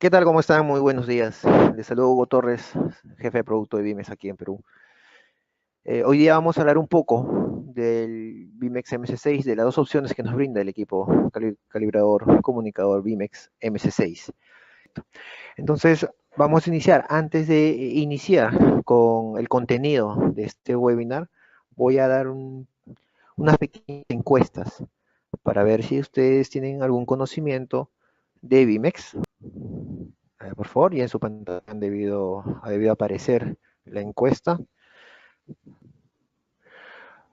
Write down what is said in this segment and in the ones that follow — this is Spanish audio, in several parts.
¿Qué tal? ¿Cómo están? Muy buenos días. Les saludo Hugo Torres, jefe de producto de Bimex aquí en Perú. Hoy día vamos a hablar un poco del Bimex MC6, de las dos opciones que nos brinda el equipo calibrador comunicador Bimex MC6. Entonces, vamos a iniciar. Antes de iniciar con el contenido de este webinar, voy a dar unas pequeñas encuestas para ver si ustedes tienen algún conocimiento de Bimex. Por favor, y en su pantalla ha debido aparecer la encuesta.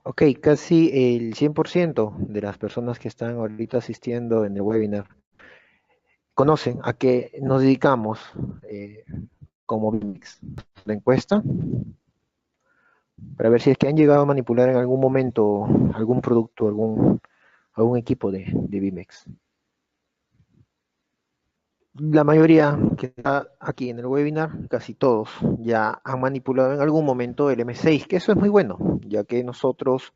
Ok, casi el 100% de las personas que están ahorita asistiendo en el webinar conocen a qué nos dedicamos eh, como BIMIX. La encuesta, para ver si es que han llegado a manipular en algún momento algún producto, algún equipo de BIMEX. La mayoría que está aquí en el webinar, casi todos, ya han manipulado en algún momento el M6, que eso es muy bueno, ya que nosotros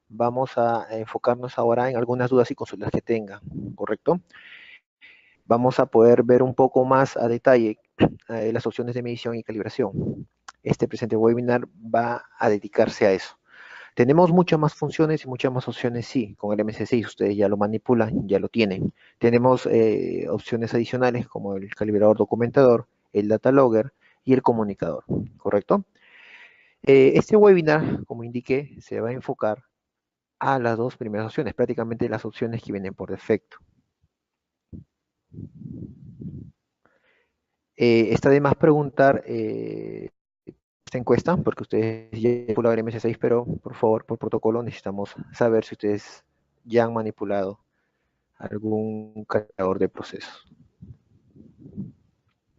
vamos a enfocarnos ahora en algunas dudas y consultas que tengan, ¿correcto? Vamos a poder ver un poco más a detalle las opciones de medición y calibración. Este presente webinar va a dedicarse a eso. Tenemos muchas más funciones y muchas más opciones, sí, con el MC6 ustedes ya lo manipulan, ya lo tienen. Tenemos opciones adicionales como el calibrador documentador, el data logger y el comunicador, ¿correcto? Este webinar, como indiqué, se va a enfocar a las dos primeras opciones, prácticamente las opciones que vienen por defecto. Está de más preguntar esta encuesta, porque ustedes ya han manipulado el MS6, pero por favor, por protocolo, necesitamos saber si ustedes ya han manipulado algún cargador de procesos.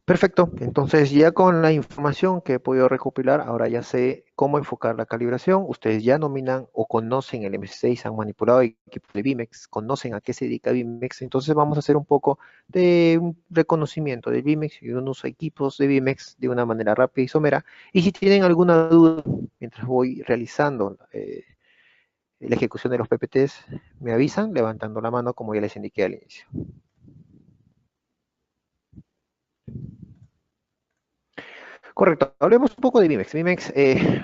Perfecto, entonces ya con la información que he podido recopilar, ahora ya sé cómo enfocar la calibración. Ustedes ya nominan o conocen el M6, han manipulado equipos de Bimex, conocen a qué se dedica Bimex. Entonces vamos a hacer un poco de un reconocimiento de Bimex y unos equipos de Bimex de una manera rápida y somera. Y si tienen alguna duda mientras voy realizando la ejecución de los PPTs, me avisan levantando la mano como ya les indiqué al inicio. Correcto, hablemos un poco de Vimex. Vimex,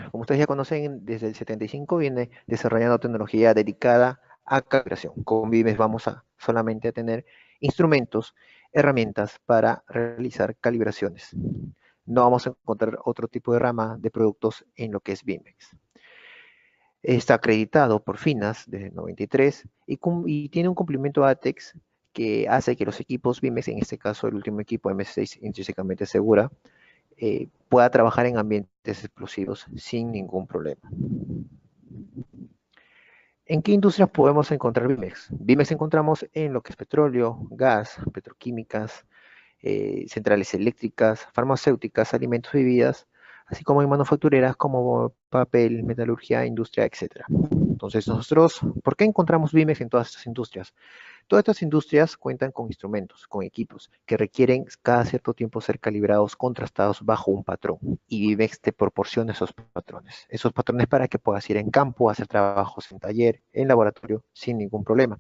como ustedes ya conocen, desde el 75 viene desarrollando tecnología dedicada a calibración. Con Vimex vamos a solamente a tener instrumentos, herramientas para realizar calibraciones. No vamos a encontrar otro tipo de rama de productos en lo que es Vimex. Está acreditado por FINAS desde el 93 y tiene un cumplimiento ATEX que hace que los equipos Vimex, en este caso el último equipo M6 intrínsecamente segura, pueda trabajar en ambientes explosivos sin ningún problema. ¿En qué industrias podemos encontrar Bimex? Bimex encontramos en lo que es petróleo, gas, petroquímicas, centrales eléctricas, farmacéuticas, alimentos y bebidas, así como en manufactureras como papel, metalurgia, industria, etc. Entonces nosotros, ¿por qué encontramos Bimex en todas estas industrias? Todas estas industrias cuentan con instrumentos, con equipos, que requieren cada cierto tiempo ser calibrados, contrastados bajo un patrón. Y Vivex te proporciona esos patrones. Esos patrones para que puedas ir en campo, hacer trabajos en taller, en laboratorio, sin ningún problema.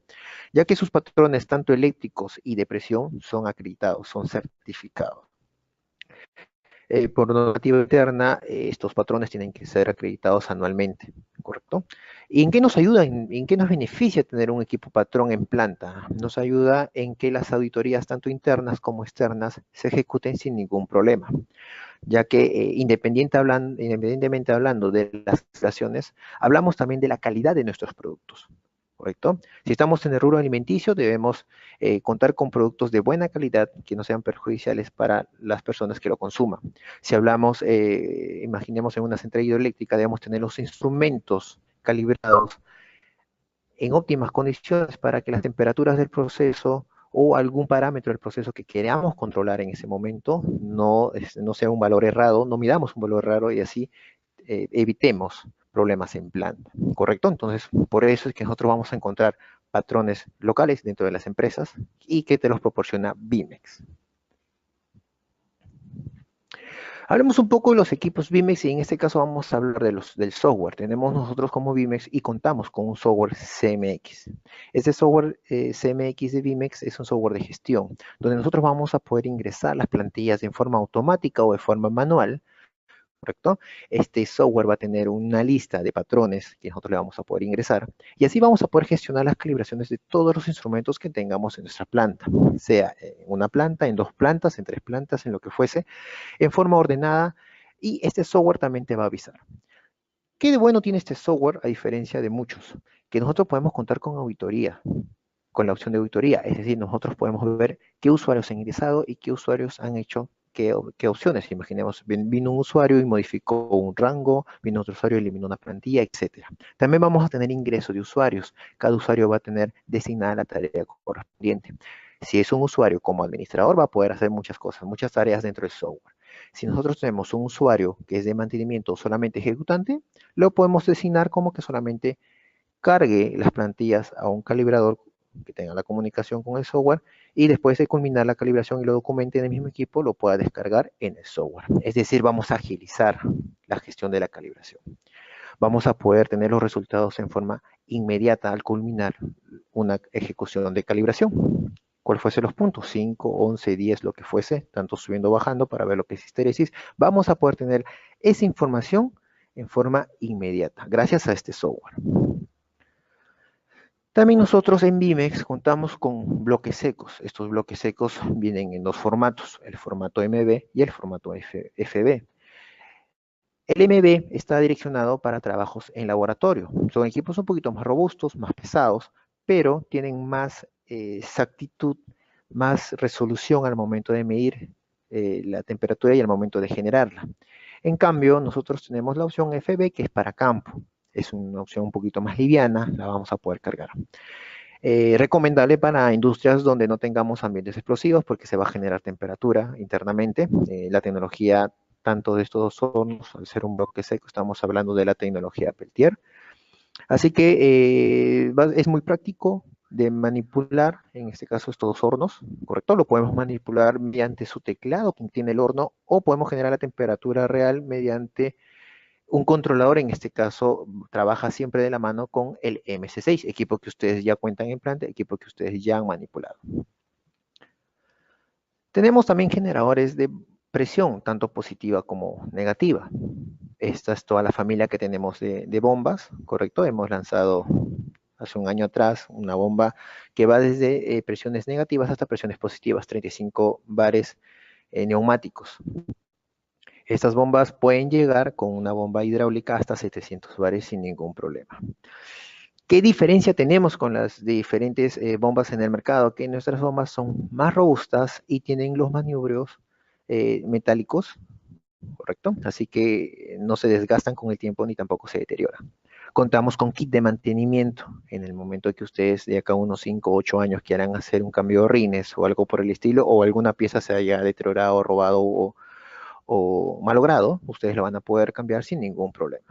Ya que sus patrones, tanto eléctricos y de presión, son acreditados, son certificados. Por normativa interna, estos patrones tienen que ser acreditados anualmente, ¿correcto? ¿Y en qué nos ayuda, en qué nos beneficia tener un equipo patrón en planta? Nos ayuda en que las auditorías, tanto internas como externas, se ejecuten sin ningún problema, ya que independientemente hablando de las estaciones, hablamos también de la calidad de nuestros productos. ¿Correcto? Si estamos en el rubro alimenticio, debemos contar con productos de buena calidad que no sean perjudiciales para las personas que lo consuman. Si hablamos, imaginemos en una central hidroeléctrica, debemos tener los instrumentos calibrados en óptimas condiciones para que las temperaturas del proceso o algún parámetro del proceso que queramos controlar en ese momento no sea un valor errado, no midamos un valor errado y así evitemos problemas en planta, ¿correcto? Entonces, por eso es que nosotros vamos a encontrar patrones locales dentro de las empresas y que te los proporciona Bimex. Hablemos un poco de los equipos Vimex y en este caso vamos a hablar del software. Tenemos nosotros como Vimex y contamos con un software CMX. Este software CMX de Vimex es un software de gestión, donde nosotros vamos a poder ingresar las plantillas en forma automática o de forma manual. ¿Correcto? Este software va a tener una lista de patrones que nosotros le vamos a poder ingresar y así vamos a poder gestionar las calibraciones de todos los instrumentos que tengamos en nuestra planta, sea en una planta, en dos plantas, en tres plantas, en lo que fuese, en forma ordenada y este software también te va a avisar. ¿Qué de bueno tiene este software a diferencia de muchos? Que nosotros podemos contar con auditoría, con la opción de auditoría, es decir, nosotros podemos ver qué usuarios han ingresado y qué usuarios han hecho qué opciones. Imaginemos, vino un usuario y modificó un rango, vino otro usuario y eliminó una plantilla, etc. También vamos a tener ingreso de usuarios. Cada usuario va a tener designada la tarea correspondiente. Si es un usuario como administrador, va a poder hacer muchas cosas, muchas tareas dentro del software. Si nosotros tenemos un usuario que es de mantenimiento o solamente ejecutante, lo podemos designar como que solamente cargue las plantillas a un calibrador que tenga la comunicación con el software y después de culminar la calibración y lo documente en el mismo equipo, lo pueda descargar en el software. Es decir, vamos a agilizar la gestión de la calibración. Vamos a poder tener los resultados en forma inmediata al culminar una ejecución de calibración. ¿Cuál fuese los puntos? 5, 11, 10, lo que fuese, tanto subiendo o bajando para ver lo que es histéresis. Vamos a poder tener esa información en forma inmediata, gracias a este software. También nosotros en Vimex contamos con bloques secos. Estos bloques secos vienen en dos formatos, el formato MB y el formato FB. El MB está direccionado para trabajos en laboratorio. Son equipos un poquito más robustos, más pesados, pero tienen más exactitud, más resolución al momento de medir la temperatura y al momento de generarla. En cambio, nosotros tenemos la opción FB que es para campo. Es una opción un poquito más liviana, la vamos a poder cargar. Recomendable para industrias donde no tengamos ambientes explosivos porque se va a generar temperatura internamente. La tecnología tanto de estos dos hornos, al ser un bloque seco, estamos hablando de la tecnología Peltier. Así que es muy práctico de manipular, en este caso estos dos hornos, ¿correcto? Lo podemos manipular mediante su teclado que tiene el horno o podemos generar la temperatura real mediante un controlador, en este caso, trabaja siempre de la mano con el MC6, equipo que ustedes ya cuentan en planta, equipo que ustedes ya han manipulado. Tenemos también generadores de presión, tanto positiva como negativa. Esta es toda la familia que tenemos de bombas, ¿correcto? Hemos lanzado hace un año atrás una bomba que va desde presiones negativas hasta presiones positivas, 35 bares neumáticos. Estas bombas pueden llegar con una bomba hidráulica hasta 700 bares sin ningún problema. ¿Qué diferencia tenemos con las diferentes bombas en el mercado? Que nuestras bombas son más robustas y tienen los maniobros metálicos, ¿correcto? Así que no se desgastan con el tiempo ni tampoco se deterioran. Contamos con kit de mantenimiento en el momento que ustedes de acá a unos 5 o 8 años quieran hacer un cambio de rines o algo por el estilo, o alguna pieza se haya deteriorado, robado o malogrado, ustedes lo van a poder cambiar sin ningún problema.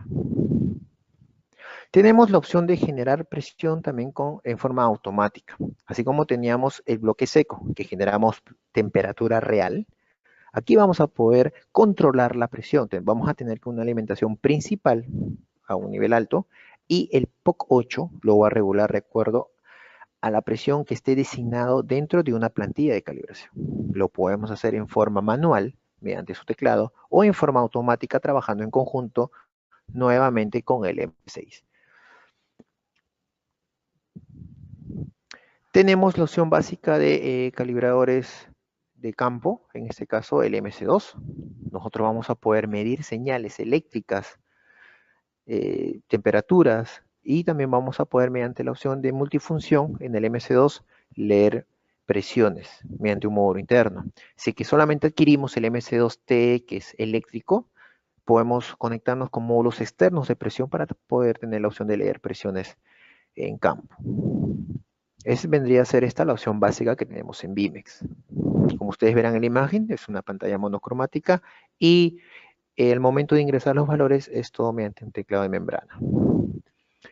Tenemos la opción de generar presión también en forma automática. Así como teníamos el bloque seco, que generamos temperatura real, aquí vamos a poder controlar la presión. Vamos a tener una alimentación principal a un nivel alto y el POC 8 lo va a regular de acuerdo a la presión que esté designado dentro de una plantilla de calibración. Lo podemos hacer en forma manual mediante su teclado o en forma automática trabajando en conjunto nuevamente con el M6. Tenemos la opción básica de calibradores de campo, en este caso el MC2. Nosotros vamos a poder medir señales eléctricas, temperaturas y también vamos a poder mediante la opción de multifunción en el MC2 leer presiones mediante un módulo interno. Si que solamente adquirimos el MC2T que es eléctrico, podemos conectarnos con módulos externos de presión para poder tener la opción de leer presiones en campo. Vendría a ser esta la opción básica que tenemos en Vimex. Como ustedes verán en la imagen, es una pantalla monocromática y el momento de ingresar los valores es todo mediante un teclado de membrana.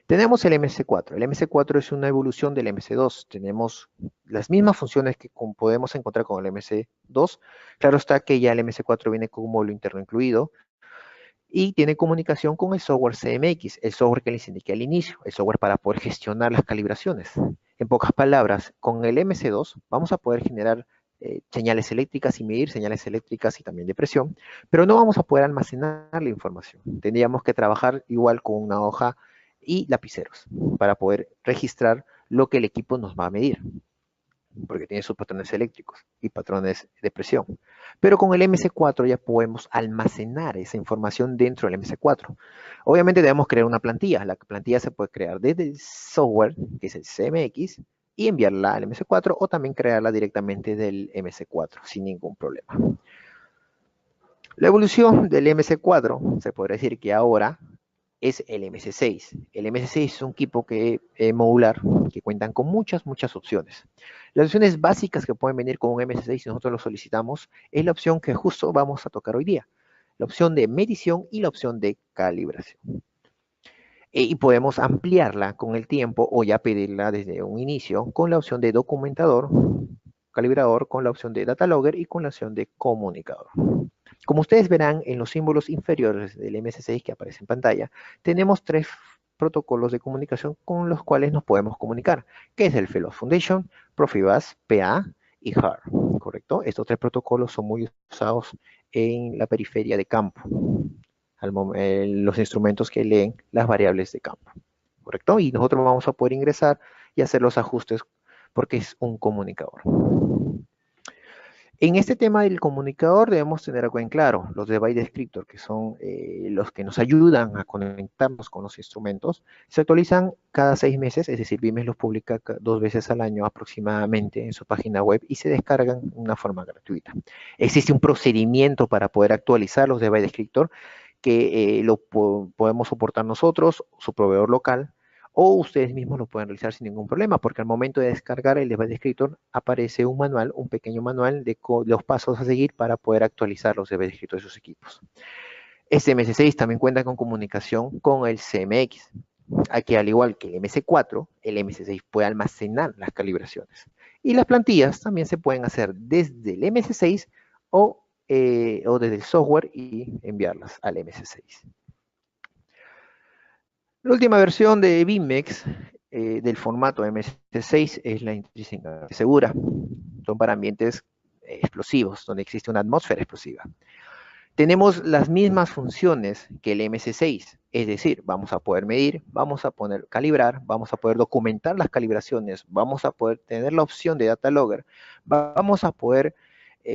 Tenemos el MC4. El MC4 es una evolución del MC2. Tenemos las mismas funciones que podemos encontrar con el MC2. Claro está que ya el MC4 viene con un módulo interno incluido y tiene comunicación con el software CMX, el software que les indiqué al inicio, el software para poder gestionar las calibraciones. En pocas palabras, con el MC2 vamos a poder generar señales eléctricas y medir señales eléctricas y también de presión, pero no vamos a poder almacenar la información. Tendríamos que trabajar igual con una hoja y lapiceros para poder registrar lo que el equipo nos va a medir, porque tiene sus patrones eléctricos y patrones de presión. Pero con el MC4 ya podemos almacenar esa información dentro del MC4. Obviamente debemos crear una plantilla. La plantilla se puede crear desde el software, que es el CMX, y enviarla al MC4 o también crearla directamente del MC4 sin ningún problema. La evolución del MC4 se podría decir que ahora es el MC6. El MC6 es un equipo modular que cuentan con muchas opciones. Las opciones básicas que pueden venir con un MC6 si nosotros lo solicitamos es la opción que justo vamos a tocar hoy día. La opción de medición y la opción de calibración. Y podemos ampliarla con el tiempo o ya pedirla desde un inicio con la opción de documentador, calibrador, con la opción de data logger y con la opción de comunicador. Como ustedes verán en los símbolos inferiores del MC6 que aparece en pantalla, tenemos tres protocolos de comunicación con los cuales nos podemos comunicar, que es el Fellow Foundation, Profibus, PA y HAR, ¿correcto? Estos tres protocolos son muy usados en la periferia de campo, los instrumentos que leen las variables de campo, ¿correcto? Y nosotros vamos a poder ingresar y hacer los ajustes porque es un comunicador. En este tema del comunicador debemos tener algo en claro, los de byte descriptor, que son los que nos ayudan a conectarnos con los instrumentos, se actualizan cada 6 meses, es decir, BIMEX los publica 2 veces al año aproximadamente en su página web y se descargan de una forma gratuita. Existe un procedimiento para poder actualizar los de byte descriptor que podemos soportar nosotros, su proveedor local, o ustedes mismos lo pueden realizar sin ningún problema, porque al momento de descargar el device descriptor aparece un manual, un pequeño manual de los pasos a seguir para poder actualizar los device descriptor de sus equipos. Este MS6 también cuenta con comunicación con el CMX. Aquí, al igual que el MS4, el MS6 puede almacenar las calibraciones. Y las plantillas también se pueden hacer desde el MS6 o desde el software y enviarlas al MS6. La última versión de BIMEX del formato MS6 es la intrínseca segura. Son para ambientes explosivos, donde existe una atmósfera explosiva. Tenemos las mismas funciones que el MS6, es decir, vamos a poder medir, vamos a poder calibrar, vamos a poder documentar las calibraciones, vamos a poder tener la opción de data logger, vamos a poder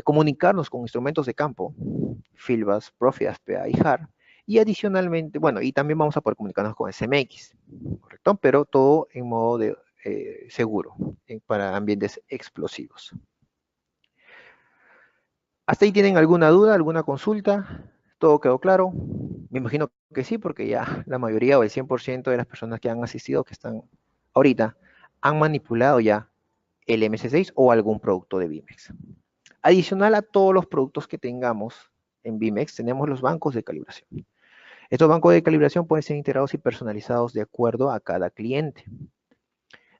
comunicarnos con instrumentos de campo, Fieldbus, Profibus, PA y HAR, y adicionalmente, bueno, y también vamos a poder comunicarnos con SMX, ¿correcto? Pero todo en modo de seguro, para ambientes explosivos. ¿Hasta ahí tienen alguna duda, alguna consulta? ¿Todo quedó claro? Me imagino que sí, porque ya la mayoría o el 100% de las personas que han asistido, que están ahorita, han manipulado ya el MS6 o algún producto de BIMEX. Adicional a todos los productos que tengamos en BIMEX, tenemos los bancos de calibración. Estos bancos de calibración pueden ser integrados y personalizados de acuerdo a cada cliente.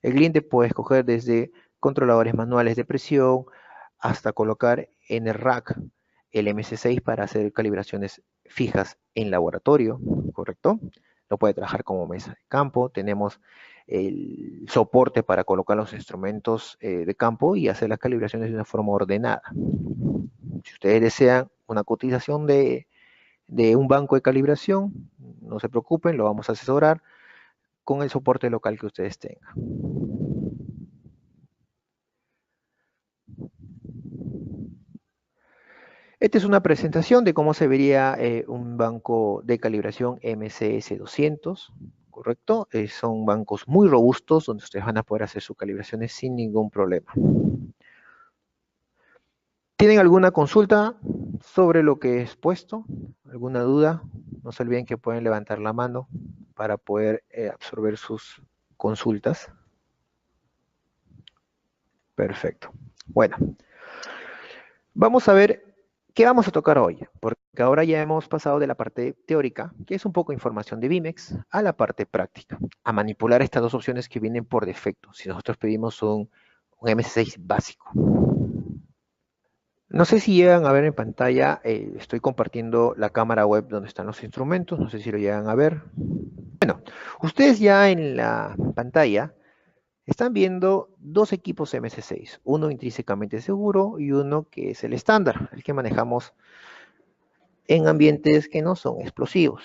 El cliente puede escoger desde controladores manuales de presión hasta colocar en el rack el MC6 para hacer calibraciones fijas en laboratorio, ¿correcto? Lo puede trabajar como mesa de campo. Tenemos el soporte para colocar los instrumentos de campo y hacer las calibraciones de una forma ordenada. Si ustedes desean una cotización de un banco de calibración, no se preocupen, lo vamos a asesorar con el soporte local que ustedes tengan. Esta es una presentación de cómo se vería un banco de calibración MCS 200, ¿correcto? Son bancos muy robustos donde ustedes van a poder hacer sus calibraciones sin ningún problema. ¿Tienen alguna consulta sobre lo que he expuesto? ¿Alguna duda? No se olviden que pueden levantar la mano para poder absorber sus consultas. Perfecto. Bueno, vamos a ver ¿Qué vamos a tocar hoy? Porque ahora ya hemos pasado de la parte teórica, que es un poco información de Vimex, a la parte práctica, a manipular estas dos opciones que vienen por defecto, si nosotros pedimos un MS6 básico. No sé si llegan a ver en pantalla, estoy compartiendo la cámara web donde están los instrumentos, no sé si lo llegan a ver. Bueno, ustedes ya en la pantalla están viendo dos equipos MS6, uno intrínsecamente seguro y uno que es el estándar, el que manejamos en ambientes que no son explosivos.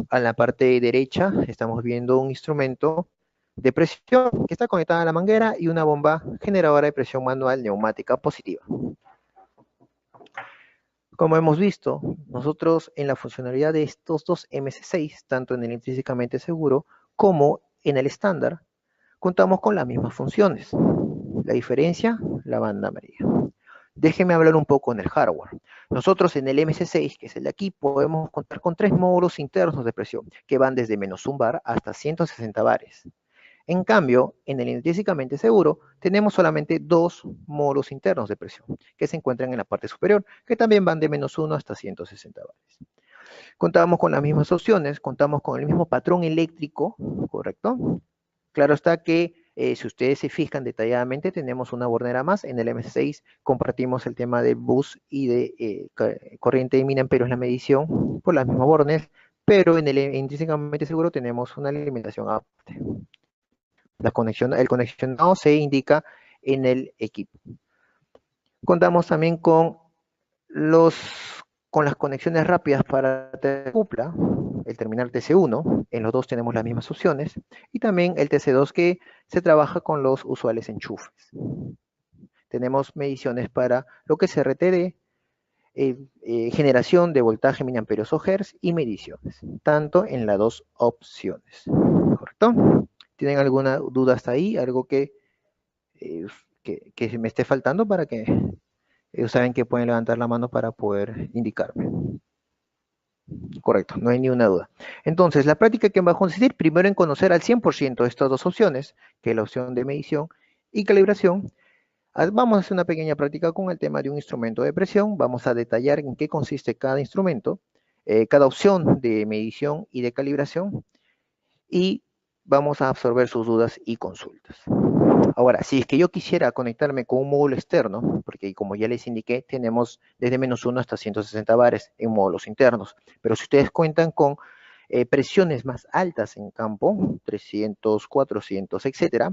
A la parte derecha estamos viendo un instrumento de presión que está conectada a la manguera y una bomba generadora de presión manual neumática positiva. Como hemos visto, nosotros en la funcionalidad de estos dos MS6, tanto en el intrínsecamente seguro como en el estándar, contamos con las mismas funciones. La diferencia, la banda amarilla. Déjenme hablar un poco en el hardware. Nosotros en el MS6, que es el de aquí, podemos contar con 3 módulos internos de presión, que van desde -1 bar hasta 160 bares. En cambio, en el intrínsecamente seguro, tenemos solamente 2 módulos internos de presión, que se encuentran en la parte superior, que también van de -1 hasta 160 bares. Contamos con las mismas opciones, contamos con el mismo patrón eléctrico, ¿correcto? Claro está que si ustedes se fijan detalladamente, tenemos una bornera más. En el M6 compartimos el tema de bus y de corriente de 1000 amperios la medición por las mismas bornes, pero en el intrínsecamente seguro tenemos una alimentación aparte. El conexionado se indica en el equipo. Contamos también los, con las conexiones rápidas para cupla, el terminal TC1, en los dos tenemos las mismas opciones, y también el TC2 que se trabaja con los usuales enchufes. Tenemos mediciones para lo que es RTD, generación de voltaje miliamperios o hertz y mediciones, tanto en las dos opciones. ¿Correcto? ¿Tienen alguna duda hasta ahí? ¿Algo que me esté faltando para que ellos saben que pueden levantar la mano para poder indicarme? Correcto, no hay ni una duda. Entonces, la práctica que va a consistir primero en conocer al 100% estas dos opciones, que es la opción de medición y calibración. Vamos a hacer una pequeña práctica con el tema de un instrumento de presión. Vamos a detallar en qué consiste cada instrumento, cada opción de medición y de calibración, y vamos a absorber sus dudas y consultas. Ahora, si es que yo quisiera conectarme con un módulo externo, porque como ya les indiqué, tenemos desde -1 hasta 160 bares en módulos internos, pero si ustedes cuentan con presiones más altas en campo, 300, 400, etcétera,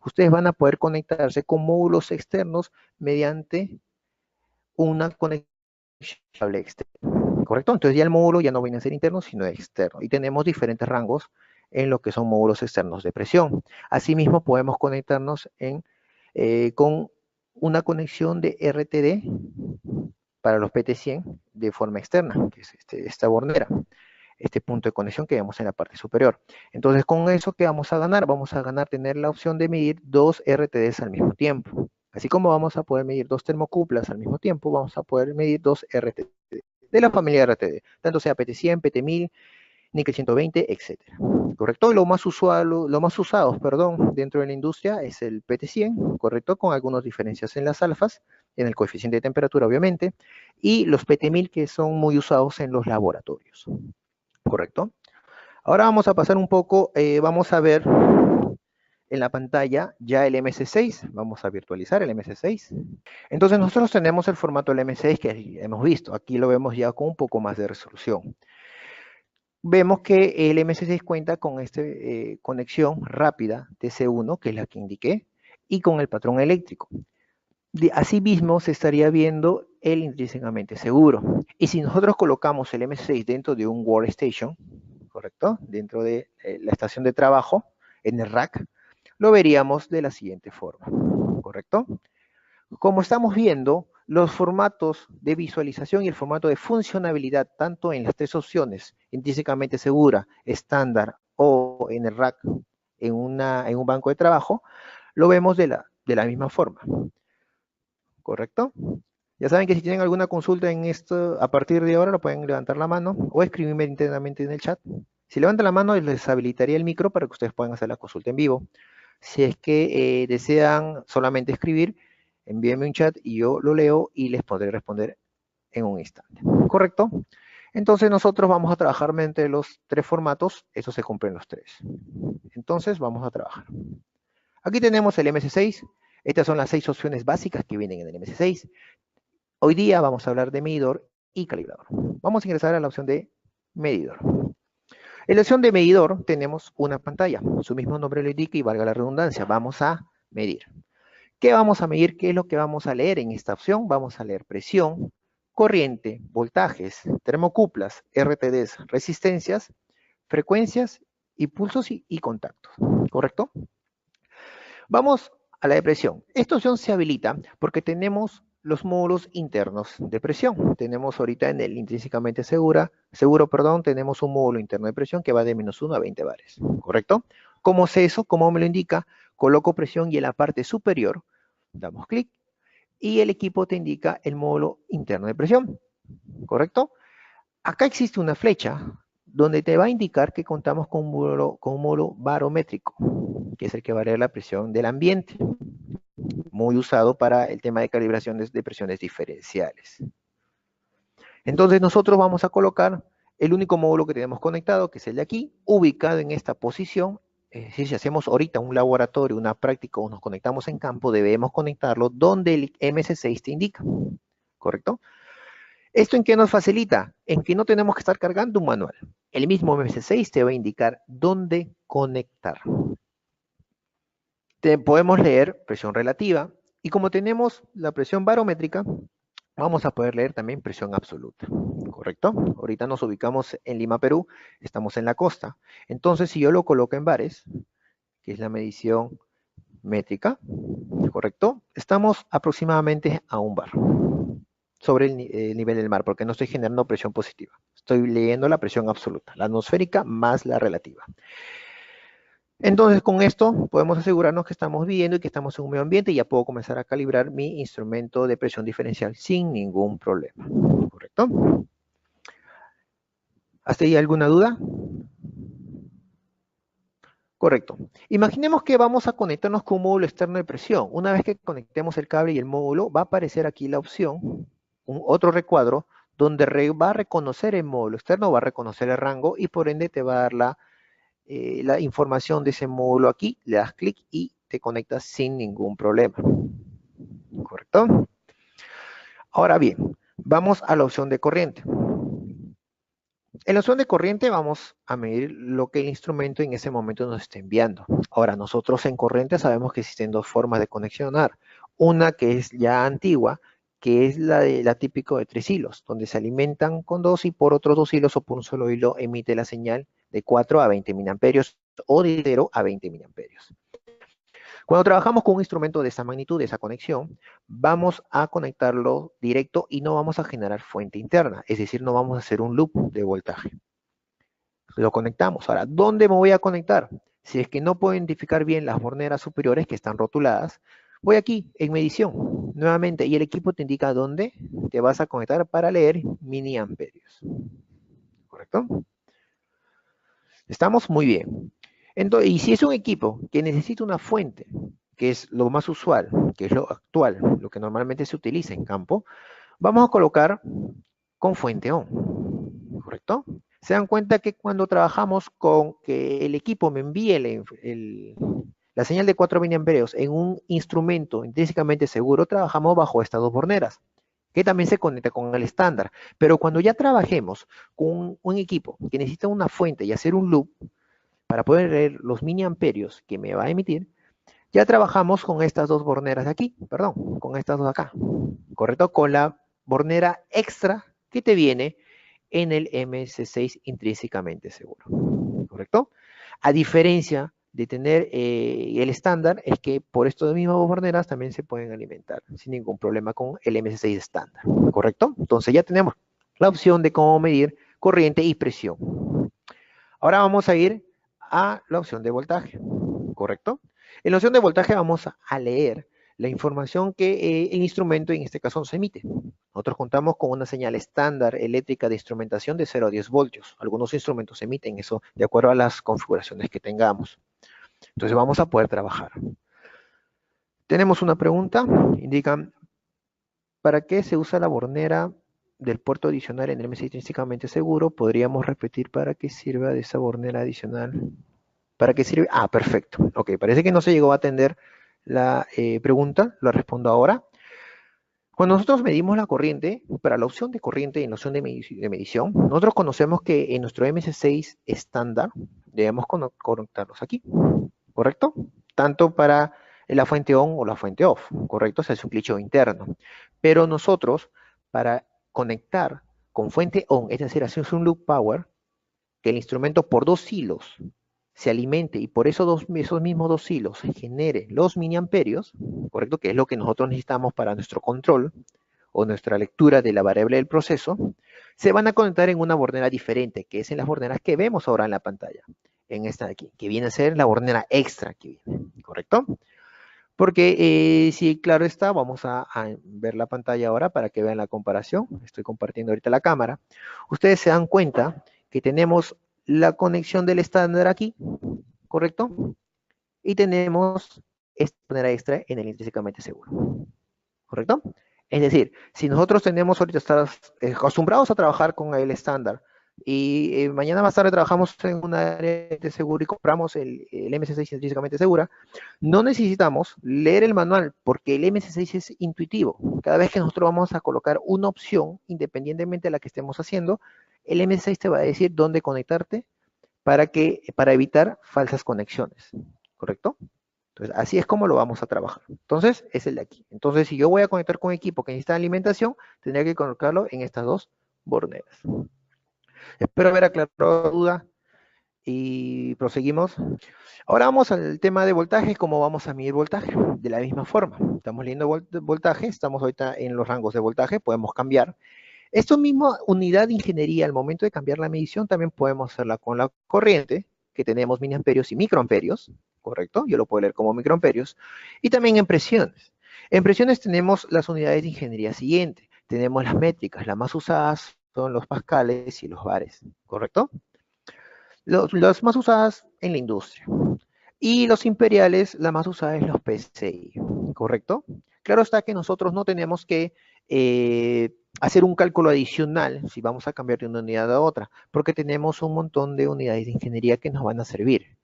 ustedes van a poder conectarse con módulos externos mediante una conexión externa, ¿correcto? Entonces ya el módulo ya no viene a ser interno, sino externo, y tenemos diferentes rangos en lo que son módulos externos de presión. Asimismo, podemos conectarnos con una conexión de RTD para los PT100 de forma externa, que es esta bornera, este punto de conexión que vemos en la parte superior. Entonces, con eso, ¿qué vamos a ganar? Vamos a ganar tener la opción de medir dos RTDs al mismo tiempo. Así como vamos a poder medir dos termocuplas al mismo tiempo, vamos a poder medir dos RTD de la familia RTD, tanto sea PT100, PT1000, níquel 120, etcétera. ¿Correcto? Y lo más usados, dentro de la industria es el PT100, ¿correcto? Con algunas diferencias en las alfas, en el coeficiente de temperatura, obviamente, y los PT1000 que son muy usados en los laboratorios, ¿correcto? Ahora vamos a pasar un poco, vamos a ver en la pantalla ya el MS6, vamos a virtualizar el MS6. Entonces nosotros tenemos el formato del MS6 que hemos visto, aquí lo vemos ya con un poco más de resolución. Vemos que el MS6 cuenta con esta conexión rápida TC1, que es la que indiqué, y con el patrón eléctrico. Asimismo, se estaría viendo el intrínsecamente seguro. Y si nosotros colocamos el MS6 dentro de un workstation, ¿correcto? Dentro de la estación de trabajo, en el rack, lo veríamos de la siguiente forma, ¿correcto? Como estamos viendo, los formatos de visualización y el formato de funcionabilidad, tanto en las tres opciones, intrínsecamente segura, estándar o en el rack, en un banco de trabajo, lo vemos de la misma forma. ¿Correcto? Ya saben que si tienen alguna consulta en esto, a partir de ahora lo pueden levantar la mano o escribirme internamente en el chat. Si levantan la mano, les habilitaría el micro para que ustedes puedan hacer la consulta en vivo. Si es que desean solamente escribir, envíenme un chat y yo lo leo y les podré responder en un instante, ¿correcto? Entonces nosotros vamos a trabajar entre los tres formatos, eso se cumplen los tres. Entonces vamos a trabajar. Aquí tenemos el MS6, estas son las 6 opciones básicas que vienen en el MS6. Hoy día vamos a hablar de medidor y calibrador. Vamos a ingresar a la opción de medidor. En la opción de medidor tenemos una pantalla, su mismo nombre lo indica y valga la redundancia, vamos a medir. ¿Qué vamos a medir? ¿Qué es lo que vamos a leer en esta opción? Vamos a leer presión, corriente, voltajes, termocuplas, RTDs, resistencias, frecuencias y pulsos y contactos, ¿correcto? Vamos a la de presión. Esta opción se habilita porque tenemos los módulos internos de presión. Tenemos ahorita en el intrínsecamente seguro, tenemos un módulo interno de presión que va de -1 a 20 bares, ¿correcto? ¿Cómo sé eso? Como me lo indica, coloco presión y en la parte superior damos clic y el equipo te indica el módulo interno de presión, ¿correcto? Acá existe una flecha donde te va a indicar que contamos con un módulo barométrico, que es el que va a leer la presión del ambiente, muy usado para el tema de calibración de presiones diferenciales. Entonces nosotros vamos a colocar el único módulo que tenemos conectado, que es el de aquí, ubicado en esta posición. Es decir, si hacemos ahorita un laboratorio, una práctica o nos conectamos en campo, debemos conectarlo donde el MS6 te indica, ¿correcto? ¿Esto en qué nos facilita? En que no tenemos que estar cargando un manual. El mismo MS6 te va a indicar dónde conectar. Podemos leer presión relativa y como tenemos la presión barométrica, vamos a poder leer también presión absoluta, ¿correcto? Ahorita nos ubicamos en Lima, Perú, estamos en la costa. Entonces, si yo lo coloco en bares, que es la medición métrica, ¿correcto? Estamos aproximadamente a 1 bar sobre el nivel del mar, porque no estoy generando presión positiva. Estoy leyendo la presión absoluta, la atmosférica más la relativa. Entonces, con esto podemos asegurarnos que estamos viviendo y que estamos en un medio ambiente y ya puedo comenzar a calibrar mi instrumento de presión diferencial sin ningún problema. ¿Correcto? ¿Hasta ahí alguna duda? Correcto. Imaginemos que vamos a conectarnos con un módulo externo de presión. Una vez que conectemos el cable y el módulo, va a aparecer aquí la opción, otro recuadro, donde va a reconocer el módulo externo, va a reconocer el rango y por ende te va a dar la información de ese módulo aquí. Le das clic y te conectas sin ningún problema. ¿Correcto? Ahora bien, vamos a la opción de corriente. En la opción de corriente vamos a medir lo que el instrumento en ese momento nos está enviando. Ahora, nosotros en corriente sabemos que existen dos formas de conexionar. Una que es ya antigua, que es la típica de 3 hilos, donde se alimentan con 2 y por otros 2 hilos o por un solo hilo emite la señal de 4 a 20 miliamperios o de 0 a 20 miliamperios. Cuando trabajamos con un instrumento de esa magnitud, de esa conexión, vamos a conectarlo directo y no vamos a generar fuente interna, es decir, no vamos a hacer un loop de voltaje. Lo conectamos. Ahora, ¿dónde me voy a conectar? Si es que no puedo identificar bien las borneras superiores que están rotuladas, voy aquí en medición, nuevamente, y el equipo te indica dónde te vas a conectar para leer miliamperios. ¿Correcto? Estamos muy bien. Entonces, y si es un equipo que necesita una fuente, que es lo más usual, que es lo actual, lo que normalmente se utiliza en campo, vamos a colocar con fuente ON, ¿correcto? Se dan cuenta que cuando trabajamos con que el equipo me envíe la señal de 4 miliamperios en un instrumento intrínsecamente seguro, trabajamos bajo estas dos borneras, que también se conecta con el estándar. Pero cuando ya trabajemos con un equipo que necesita una fuente y hacer un loop, para poder leer los miliamperios que me va a emitir, ya trabajamos con estas dos borneras de aquí, perdón, con estas dos acá, ¿correcto? Con la bornera extra que te viene en el MS6 intrínsecamente seguro, ¿correcto? A diferencia de tener el estándar, es que por estas mismas borneras también se pueden alimentar sin ningún problema con el MS6 estándar, ¿correcto? Entonces ya tenemos la opción de cómo medir corriente y presión. Ahora vamos a ir a la opción de voltaje, ¿correcto? En la opción de voltaje vamos a leer la información que el instrumento en este caso nos emite. Nosotros contamos con una señal estándar eléctrica de instrumentación de 0 a 10 voltios. Algunos instrumentos emiten eso de acuerdo a las configuraciones que tengamos. Entonces vamos a poder trabajar. Tenemos una pregunta, indican, ¿para qué se usa la bornera del puerto adicional en el M6 intrínsecamente seguro, podríamos repetir para qué sirva de esa bornera adicional. ¿Para qué sirve? Ah, perfecto. Ok, parece que no se llegó a atender la pregunta, lo respondo ahora. Cuando nosotros medimos la corriente, para la opción de corriente y en la opción de medición, nosotros conocemos que en nuestro MS6 estándar debemos conectarlos aquí, ¿correcto? Tanto para la fuente on o la fuente off, ¿correcto? O sea, es un clicheo interno. Pero nosotros, para conectar con fuente on, es decir, hacemos un loop power, que el instrumento por 2 hilos se alimente y por esos mismos 2 hilos genere los miliamperios, ¿correcto? Que es lo que nosotros necesitamos para nuestro control o nuestra lectura de la variable del proceso, se van a conectar en una bornera diferente, que es en las borneras que vemos ahora en la pantalla, en esta de aquí, que viene a ser la bornera extra que viene, ¿correcto? Porque si claro está, vamos a ver la pantalla ahora para que vean la comparación. Estoy compartiendo ahorita la cámara. Ustedes se dan cuenta que tenemos la conexión del estándar aquí, ¿correcto? Y tenemos esta manera extra en el intrínsecamente seguro, ¿correcto? Es decir, si nosotros tenemos ahorita estar acostumbrados a trabajar con el estándar y mañana más tarde trabajamos en un área de seguro y compramos el MC6 intrínsecamente segura, no necesitamos leer el manual porque el MC6 es intuitivo. Cada vez que nosotros vamos a colocar una opción, independientemente de la que estemos haciendo, el MC6 te va a decir dónde conectarte para evitar falsas conexiones, ¿correcto? Entonces, así es como lo vamos a trabajar. Entonces, es el de aquí. Entonces, si yo voy a conectar con equipo que necesita alimentación, tendría que colocarlo en estas dos borneras. Espero haber aclarado la duda y proseguimos. Ahora vamos al tema de voltaje, cómo vamos a medir voltaje. De la misma forma, estamos leyendo voltaje, estamos ahorita en los rangos de voltaje, podemos cambiar. Esto mismo, unidad de ingeniería, al momento de cambiar la medición, también podemos hacerla con la corriente, que tenemos miliamperios y microamperios, ¿correcto? Yo lo puedo leer como microamperios. Y también en presiones. En presiones tenemos las unidades de ingeniería siguiente. Tenemos las métricas, las más usadas son los pascales y los bares, ¿correcto? Las más usadas en la industria. Y los imperiales, la más usada es los PCI, ¿correcto? Claro está que nosotros no tenemos que hacer un cálculo adicional si vamos a cambiar de una unidad a otra, porque tenemos un montón de unidades de ingeniería que nos van a servir.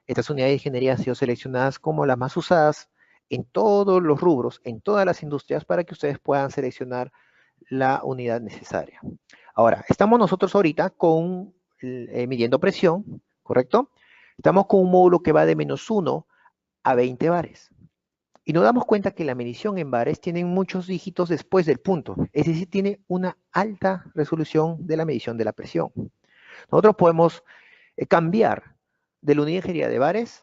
Estas unidades de ingeniería han sido seleccionadas como las más usadas en todos los rubros, en todas las industrias, para que ustedes puedan seleccionar la unidad necesaria. Ahora, estamos nosotros ahorita con midiendo presión, ¿correcto? Estamos con un módulo que va de -1 a 20 bares. Y nos damos cuenta que la medición en bares tiene muchos dígitos después del punto, es decir, tiene una alta resolución de la medición de la presión. Nosotros podemos cambiar de la unidad de ingeniería de bares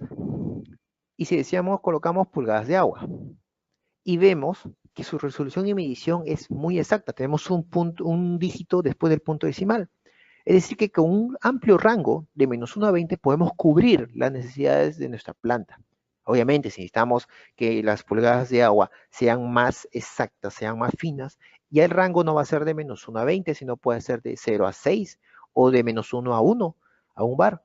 y si deseamos colocamos pulgadas de agua y vemos que su resolución y medición es muy exacta. Tenemos un dígito después del punto decimal. Es decir, que con un amplio rango de -1 a 20 podemos cubrir las necesidades de nuestra planta. Obviamente, si necesitamos que las pulgadas de agua sean más exactas, sean más finas, ya el rango no va a ser de -1 a 20, sino puede ser de 0 a 6 o de -1 a 1 a un bar.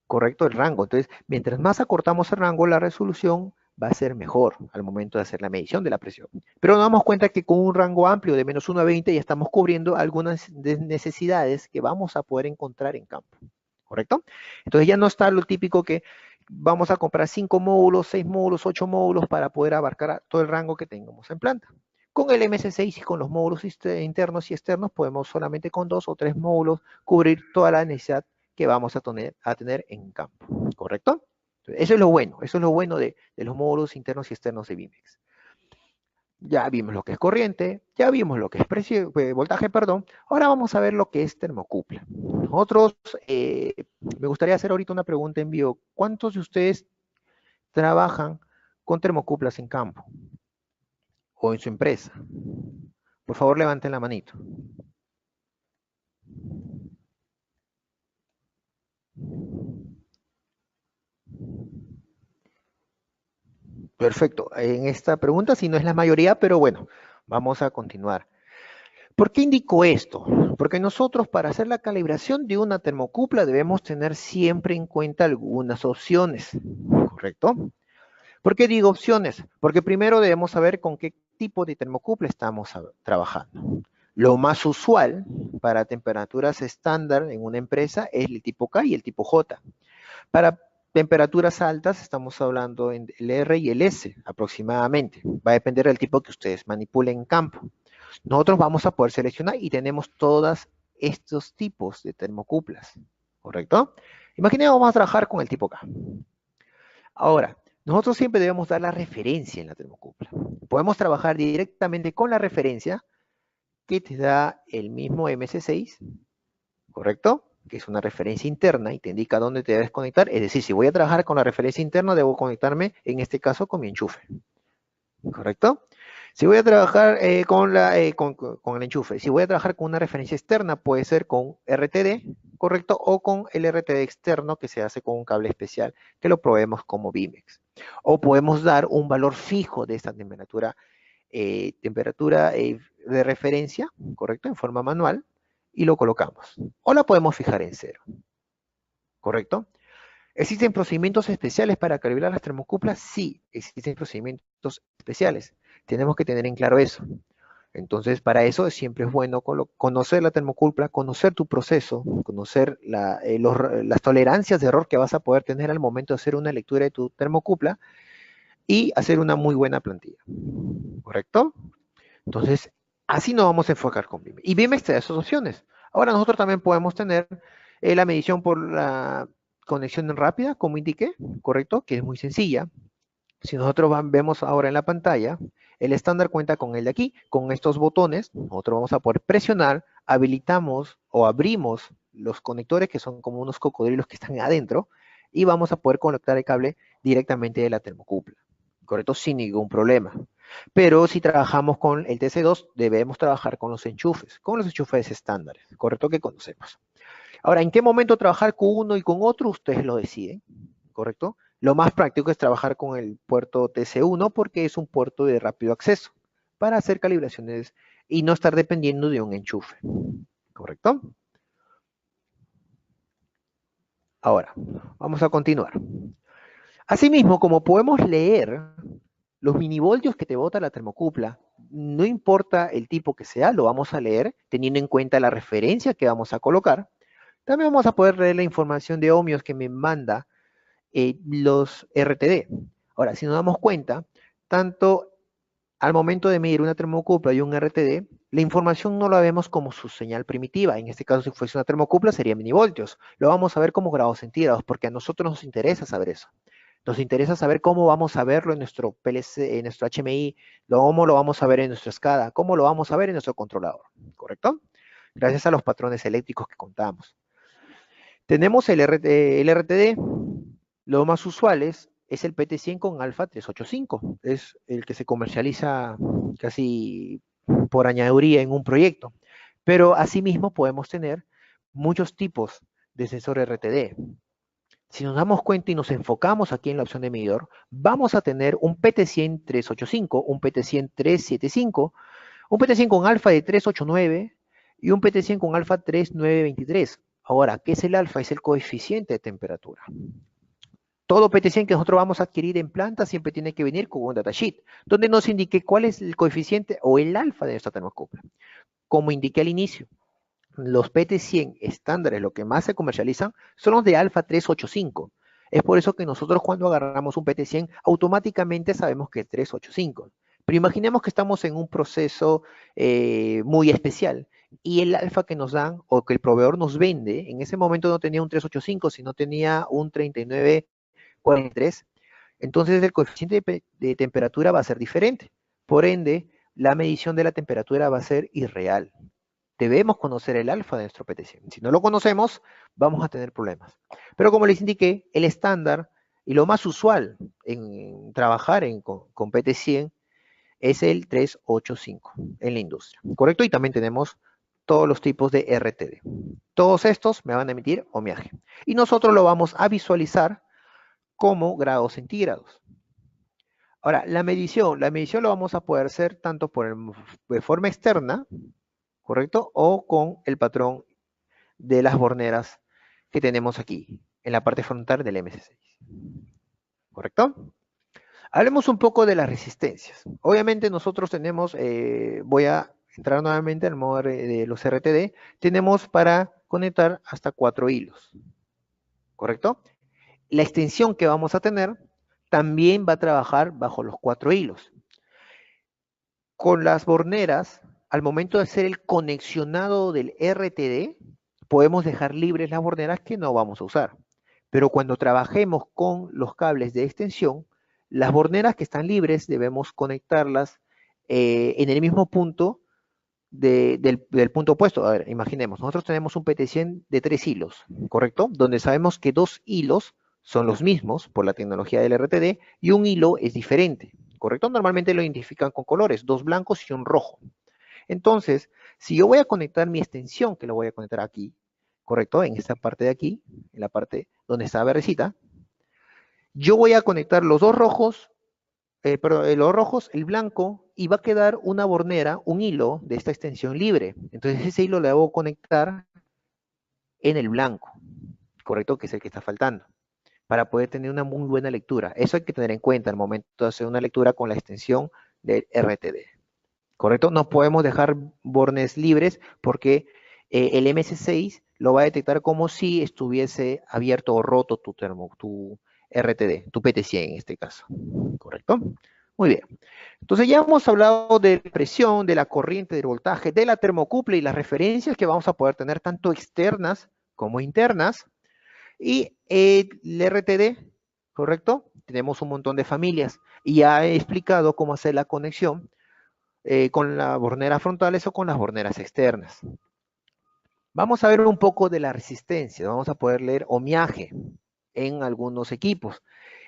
Correcto, el rango. Entonces, mientras más acortamos el rango, la resolución va a ser mejor al momento de hacer la medición de la presión. Pero nos damos cuenta que con un rango amplio de -1 a 20 ya estamos cubriendo algunas necesidades que vamos a poder encontrar en campo. ¿Correcto? Entonces ya no está lo típico que vamos a comprar 5 módulos, 6 módulos, 8 módulos para poder abarcar todo el rango que tengamos en planta. Con el MS6 y con los módulos internos y externos podemos solamente con 2 o 3 módulos cubrir toda la necesidad que vamos a tener en campo, ¿correcto? Eso es lo bueno de los módulos internos y externos de BIMEX. Ya vimos lo que es corriente, ya vimos lo que es voltaje, perdón. Ahora vamos a ver lo que es termocupla. Nosotros, me gustaría hacer ahorita una pregunta en vivo. ¿Cuántos de ustedes trabajan con termocuplas en campo o en su empresa? Por favor, levanten la manito. Perfecto. En esta pregunta, si no es la mayoría, pero bueno, vamos a continuar. ¿Por qué indico esto? Porque nosotros para hacer la calibración de una termocupla debemos tener siempre en cuenta algunas opciones, ¿correcto? ¿Por qué digo opciones? Porque primero debemos saber con qué tipo de termocupla estamos trabajando. Lo más usual para temperaturas estándar en una empresa es el tipo K y el tipo J. Para temperaturas altas estamos hablando en el R y el S aproximadamente. Va a depender del tipo que ustedes manipulen en campo. Nosotros vamos a poder seleccionar y tenemos todos estos tipos de termocuplas, ¿correcto? Imaginemos vamos a trabajar con el tipo K. Ahora, nosotros siempre debemos dar la referencia en la termocupla. Podemos trabajar directamente con la referencia que te da el mismo MC6, ¿correcto? Que es una referencia interna y te indica dónde te debes conectar. Es decir, si voy a trabajar con la referencia interna, debo conectarme, en este caso, con mi enchufe, ¿correcto? Si voy a trabajar con el enchufe, si voy a trabajar con una referencia externa, puede ser con RTD, ¿correcto? O con el RTD externo que se hace con un cable especial que lo proveemos como Bimex. O podemos dar un valor fijo de esta temperatura de referencia, ¿correcto? En forma manual y lo colocamos. O la podemos fijar en cero, ¿correcto? ¿Existen procedimientos especiales para calibrar las termocuplas? Sí, existen procedimientos especiales. Tenemos que tener en claro eso. Entonces, para eso siempre es bueno conocer la termocupla, conocer tu proceso, conocer las tolerancias de error que vas a poder tener al momento de hacer una lectura de tu termocupla y hacer una muy buena plantilla. ¿Correcto? Entonces, así nos vamos a enfocar con BIM. Y BIM está de esas opciones. Ahora nosotros también podemos tener la medición por la conexión rápida, como indiqué, ¿correcto? Que es muy sencilla. Si nosotros vemos ahora en la pantalla, el estándar cuenta con el de aquí, con estos botones. Nosotros vamos a poder presionar, habilitamos o abrimos los conectores que son como unos cocodrilos que están adentro y vamos a poder conectar el cable directamente de la termocupla, ¿correcto? Sin ningún problema. Pero si trabajamos con el TC2, debemos trabajar con los enchufes estándares, ¿correcto? Que conocemos. Ahora, ¿en qué momento trabajar con uno y con otro? Ustedes lo deciden, ¿correcto? Lo más práctico es trabajar con el puerto TC1 porque es un puerto de rápido acceso para hacer calibraciones y no estar dependiendo de un enchufe, ¿correcto? Ahora, vamos a continuar. Asimismo, como podemos leer los minivoltios que te bota la termocupla, no importa el tipo que sea, lo vamos a leer teniendo en cuenta la referencia que vamos a colocar. También vamos a poder leer la información de ohmios que me manda los RTD. Ahora, si nos damos cuenta, tanto al momento de medir una termocupla y un RTD, la información no la vemos como su señal primitiva. En este caso, si fuese una termocupla, sería minivoltios. Lo vamos a ver como grados centígrados, porque a nosotros nos interesa saber eso. Nos interesa saber cómo vamos a verlo en nuestro PLC, en nuestro HMI, cómo lo vamos a ver en nuestro SCADA, cómo lo vamos a ver en nuestro controlador, ¿correcto? Gracias a los patrones eléctricos que contamos. Tenemos el RTD, lo más usuales es el PT100 con alfa 385, es el que se comercializa casi por añadiduría en un proyecto, pero asimismo podemos tener muchos tipos de sensor RTD. Si nos damos cuenta y nos enfocamos aquí en la opción de medidor, vamos a tener un PT100 385, un PT100 375, un PT100 con alfa de 389 y un PT100 con alfa 3923. Ahora, ¿qué es el alfa? Es el coeficiente de temperatura. Todo PT100 que nosotros vamos a adquirir en planta siempre tiene que venir con un datasheet, donde nos indique cuál es el coeficiente o el alfa de nuestra termocupla. Como indiqué al inicio, los PT100 estándares, lo que más se comercializan, son los de alfa 385. Es por eso que nosotros cuando agarramos un PT100, automáticamente sabemos que es 385. Pero imaginemos que estamos en un proceso muy especial y el alfa que nos dan o que el proveedor nos vende, en ese momento no tenía un 385, sino tenía un 3943. Entonces el coeficiente de temperatura va a ser diferente. Por ende, la medición de la temperatura va a ser irreal. Debemos conocer el alfa de nuestro PT100. Si no lo conocemos, vamos a tener problemas. Pero como les indiqué, el estándar y lo más usual en trabajar con PT100 es el 385 en la industria, ¿correcto? Y también tenemos todos los tipos de RTD. Todos estos me van a emitir ohmiaje. Y nosotros lo vamos a visualizar como grados centígrados. Ahora, la medición lo vamos a poder hacer tanto de forma externa, ¿correcto? O con el patrón de las borneras que tenemos aquí, en la parte frontal del MC6. ¿Correcto? Hablemos un poco de las resistencias. Obviamente nosotros tenemos, voy a entrar nuevamente al modo de los RTD, tenemos para conectar hasta 4 hilos, ¿correcto? La extensión que vamos a tener también va a trabajar bajo los 4 hilos. Con las borneras, al momento de hacer el conexionado del RTD, podemos dejar libres las borneras que no vamos a usar. Pero cuando trabajemos con los cables de extensión, las borneras que están libres debemos conectarlas en el mismo punto del punto opuesto. A ver, imaginemos, nosotros tenemos un PT100 de 3 hilos, ¿correcto? Donde sabemos que 2 hilos son los mismos por la tecnología del RTD y un hilo es diferente, ¿correcto? Normalmente lo identifican con colores, 2 blancos y un rojo. Entonces, si yo voy a conectar mi extensión, que lo voy a conectar aquí, ¿correcto? En esta parte de aquí, en la parte donde está verdecita, yo voy a conectar los dos rojos, los rojos, el blanco, y va a quedar una bornera, un hilo de esta extensión libre. Entonces ese hilo le debo conectar en el blanco, ¿correcto? Que es el que está faltando, para poder tener una muy buena lectura. Eso hay que tener en cuenta al momento de hacer una lectura con la extensión del RTD, ¿correcto? No podemos dejar bornes libres porque el MS6 lo va a detectar como si estuviese abierto o roto tu RTD, tu PT100 en este caso, ¿correcto? Muy bien. Entonces ya hemos hablado de la presión, de la corriente, del voltaje, de la termocouple y las referencias que vamos a poder tener tanto externas como internas. Y el RTD, ¿correcto? Tenemos un montón de familias y ya he explicado cómo hacer la conexión con las borneras frontales o con las borneras externas. Vamos a ver un poco de la resistencia. Vamos a poder leer ohmiaje en algunos equipos.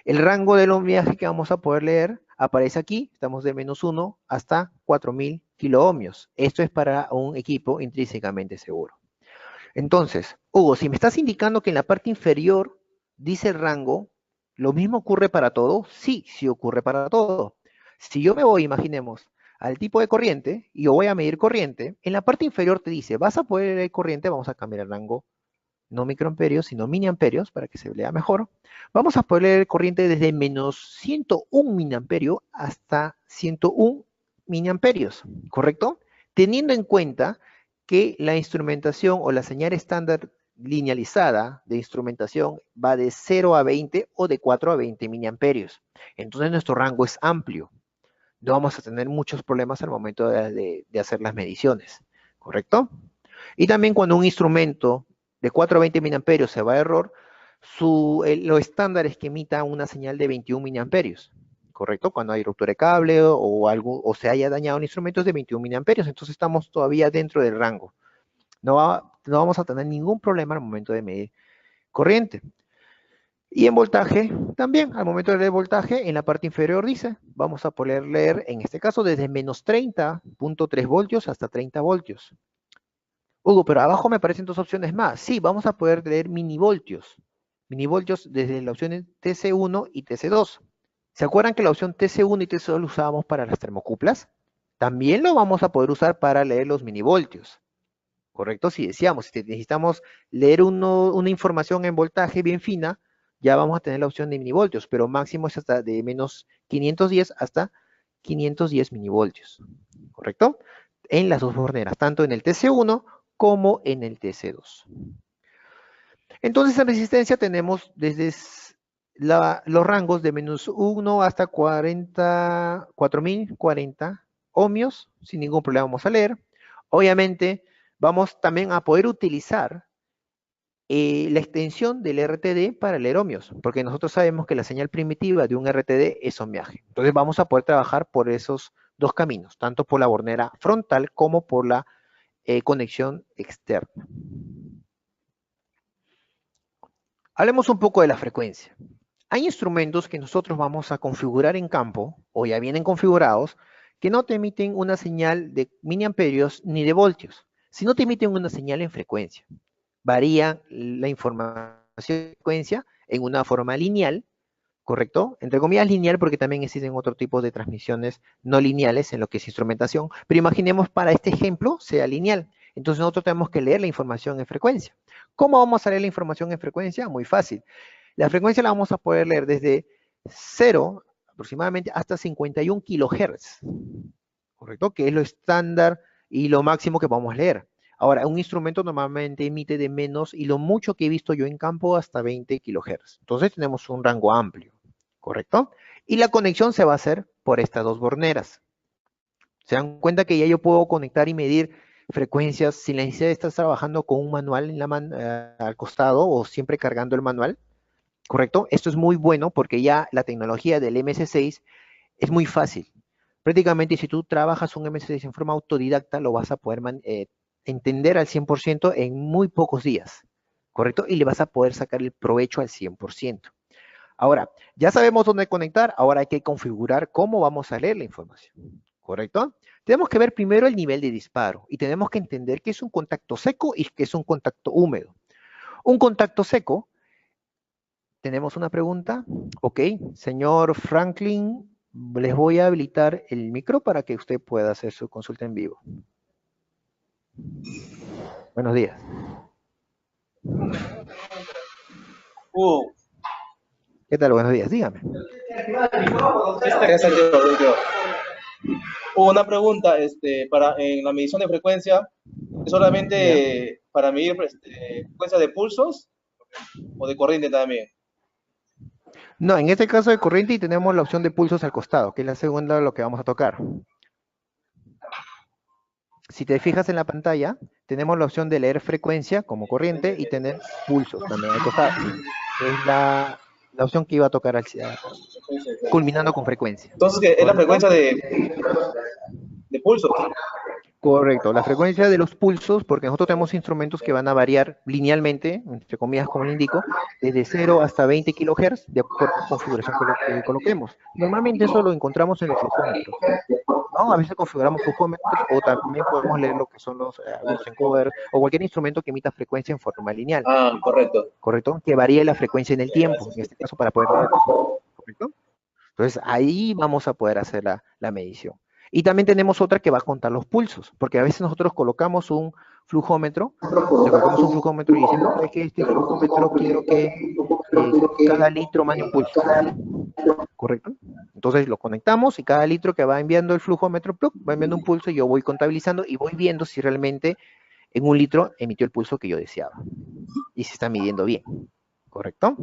El rango del ohmiaje que vamos a poder leer aparece aquí. Estamos de -1 hasta 4000 kiloohmios. Esto es para un equipo intrínsecamente seguro. Entonces, Hugo, si me estás indicando que en la parte inferior dice el rango, ¿lo mismo ocurre para todo? Sí, sí ocurre para todo. Si yo me voy, imaginemos, al tipo de corriente y yo voy a medir corriente, en la parte inferior te dice, vas a poder leer corriente, vamos a cambiar el rango, no microamperios, sino miliamperios, para que se lea mejor. Vamos a poder leer corriente desde menos 101 miliamperios hasta 101 miliamperios, ¿correcto? Teniendo en cuenta que la instrumentación o la señal estándar linealizada de instrumentación va de 0 a 20 o de 4 a 20 miliamperios. Entonces nuestro rango es amplio. No vamos a tener muchos problemas al momento de hacer las mediciones, ¿correcto? Y también cuando un instrumento de 4 a 20 miliamperios se va a error, lo estándar es que emita una señal de 21 miliamperios, ¿correcto? Cuando hay ruptura de cable o se haya dañado un instrumento es de 21 miliamperios, entonces estamos todavía dentro del rango. No vamos a tener ningún problema al momento de medir corriente. Y en voltaje también, al momento de leer voltaje, en la parte inferior dice, vamos a poder leer, en este caso, desde menos 30.3 voltios hasta 30 voltios. Hugo, pero abajo me aparecen dos opciones más. Sí, vamos a poder leer minivoltios. Minivoltios desde la opción TC1 y TC2. ¿Se acuerdan que la opción TC1 y TC2 lo usábamos para las termocuplas? También lo vamos a poder usar para leer los minivoltios. ¿Correcto? Si decíamos, si necesitamos leer una información en voltaje bien fina, ya vamos a tener la opción de minivoltios, pero máximo es hasta de menos 510 hasta 510 minivoltios. ¿Correcto? En las dos borneras, tanto en el TC1 como en el TC2. Entonces en resistencia tenemos desde los rangos de -1 hasta 4040 ohmios, sin ningún problema vamos a leer. Obviamente vamos también a poder utilizar la extensión del RTD para leer ohmios, porque nosotros sabemos que la señal primitiva de un RTD es ohmiaje. Entonces vamos a poder trabajar por esos dos caminos, tanto por la bornera frontal como por la conexión externa. Hablemos un poco de la frecuencia. Hay instrumentos que nosotros vamos a configurar en campo, o ya vienen configurados, que no te emiten una señal de miliamperios ni de voltios, sino te emiten una señal en frecuencia. Varía la información de frecuencia en una forma lineal, ¿correcto? Entre comillas lineal porque también existen otro tipo de transmisiones no lineales en lo que es instrumentación, pero imaginemos para este ejemplo sea lineal. Entonces nosotros tenemos que leer la información en frecuencia. ¿Cómo vamos a leer la información en frecuencia? Muy fácil. La frecuencia la vamos a poder leer desde 0 aproximadamente hasta 51 kilohertz, ¿correcto? Que es lo estándar y lo máximo que podamos leer. Ahora, un instrumento normalmente emite de menos, y lo mucho que he visto yo en campo, hasta 20 kilohertz. Entonces tenemos un rango amplio, ¿correcto? Y la conexión se va a hacer por estas dos borneras. Se dan cuenta que ya yo puedo conectar y medir frecuencias sin la necesidad de estar trabajando con un manual al costado o siempre cargando el manual, ¿correcto? Esto es muy bueno porque ya la tecnología del MS6 es muy fácil. Prácticamente si tú trabajas un MS6 en forma autodidacta, lo vas a poder entender al 100% en muy pocos días, ¿correcto? Y le vas a poder sacar el provecho al 100%. Ahora, ya sabemos dónde conectar, ahora hay que configurar cómo vamos a leer la información, ¿correcto? Tenemos que ver primero el nivel de disparo y tenemos que entender qué es un contacto seco y qué es un contacto húmedo. Un contacto seco, tenemos una pregunta, ok, señor Franklin, les voy a habilitar el micro para que usted pueda hacer su consulta en vivo. Buenos días. ¿Qué tal? Buenos días, dígame. Una pregunta, en la medición de frecuencia, ¿es Ya. solamente para medir frecuencia de pulsos o de corriente también? No, en este caso de corriente y tenemos la opción de pulsos al costado, que es la segunda lo que vamos a tocar. Si te fijas en la pantalla, tenemos la opción de leer frecuencia como corriente y tener pulsos también al costado, que es la opción que iba a tocar culminando con frecuencia. Entonces, ¿qué es la ¿Correcto? frecuencia de pulsos? Correcto, la frecuencia de los pulsos, porque nosotros tenemos instrumentos que van a variar linealmente, entre comillas, como le indico, desde 0 hasta 20 kilohertz, de acuerdo a la configuración que coloquemos. Normalmente eso lo encontramos en los flujómetros, ¿no? A veces configuramos flujómetros o también podemos leer lo que son algunos encoders o cualquier instrumento que emita frecuencia en forma lineal, Ah, correcto. ¿correcto? Que varíe la frecuencia en el tiempo, en este caso para poder leerlo, ¿correcto? Entonces ahí vamos a poder hacer la medición. Y también tenemos otra que va a contar los pulsos, porque a veces nosotros colocamos un flujómetro, le colocamos un flujómetro y decimos, ¿sabes qué? Este flujómetro quiero que cada litro mande un pulso, ¿correcto? Entonces lo conectamos y cada litro que va enviando el flujómetro, ¡plup!, va enviando un pulso y yo voy contabilizando y voy viendo si realmente en un litro emitió el pulso que yo deseaba y se está midiendo bien, ¿correcto?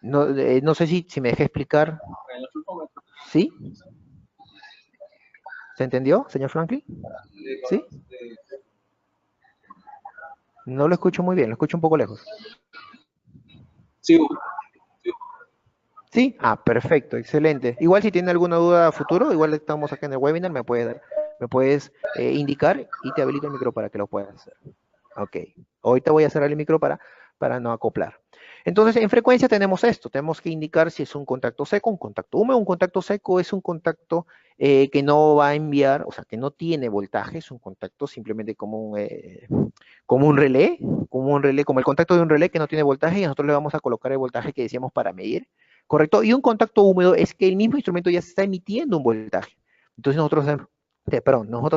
No sé si me dejé explicar. ¿Sí? ¿Se entendió, señor Franklin? ¿Sí? No lo escucho muy bien, lo escucho un poco lejos. Sí, ¿Sí? Ah, perfecto, excelente. Igual si tiene alguna duda a futuro, igual estamos acá en el webinar, me puedes indicar y te habilito el micro para que lo puedas hacer. Ok, ahorita voy a cerrar el micro para no acoplar. Entonces, en frecuencia tenemos esto, tenemos que indicar si es un contacto seco, un contacto húmedo. Un contacto seco es un contacto que no va a enviar, o sea, que no tiene voltaje, es un contacto simplemente como un relé, como el contacto de un relé que no tiene voltaje y nosotros le vamos a colocar el voltaje que decíamos para medir, ¿correcto? Y un contacto húmedo es que el mismo instrumento ya se está emitiendo un voltaje. Entonces nosotros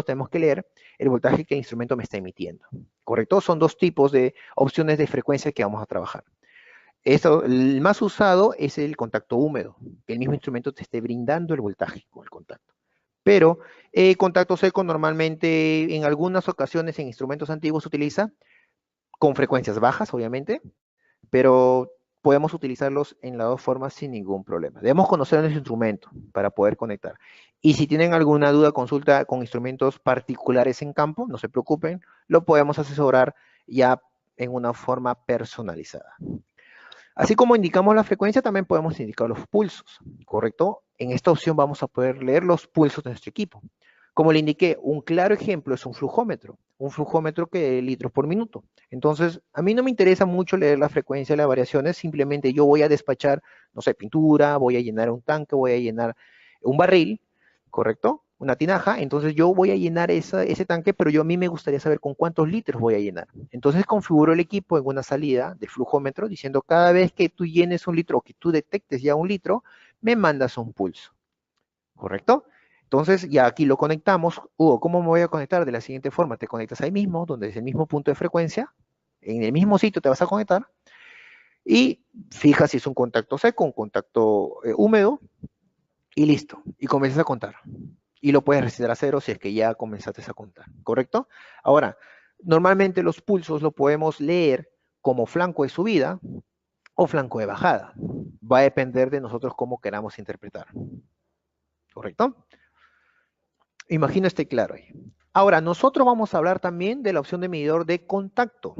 tenemos que leer el voltaje que el instrumento me está emitiendo, ¿correcto? Son dos tipos de opciones de frecuencia que vamos a trabajar. El más usado es el contacto húmedo, que el mismo instrumento te esté brindando el voltaje con el contacto. Pero contacto seco normalmente en algunas ocasiones en instrumentos antiguos se utiliza con frecuencias bajas, obviamente, pero podemos utilizarlos en las dos formas sin ningún problema. Debemos conocer el instrumento para poder conectar. Y si tienen alguna duda, consulta con instrumentos particulares en campo, no se preocupen, lo podemos asesorar ya en una forma personalizada. Así como indicamos la frecuencia, también podemos indicar los pulsos, ¿correcto? En esta opción vamos a poder leer los pulsos de nuestro equipo. Como le indiqué, un claro ejemplo es un flujómetro que litros por minuto. Entonces, a mí no me interesa mucho leer la frecuencia de las variaciones, simplemente yo voy a despachar, no sé, pintura, voy a llenar un tanque, voy a llenar un barril, ¿correcto? Una tinaja, entonces yo voy a llenar ese tanque, pero a mí me gustaría saber con cuántos litros voy a llenar. Entonces configuro el equipo en una salida de flujómetro diciendo cada vez que tú llenes un litro o que tú detectes ya un litro, me mandas un pulso, ¿correcto? Entonces ya aquí lo conectamos. Hugo, ¿cómo me voy a conectar? De la siguiente forma, te conectas ahí mismo, donde es el mismo punto de frecuencia, en el mismo sitio te vas a conectar y fijas si es un contacto seco, un contacto húmedo y listo. Y comienzas a contar. y lo puedes resetear a 0 si es que ya comenzaste a contar, ¿correcto? Ahora, normalmente los pulsos lo podemos leer como flanco de subida o flanco de bajada. Va a depender de nosotros cómo queramos interpretar, ¿correcto? Imagino esté claro ahí. Ahora, nosotros vamos a hablar también de la opción de medidor de contacto,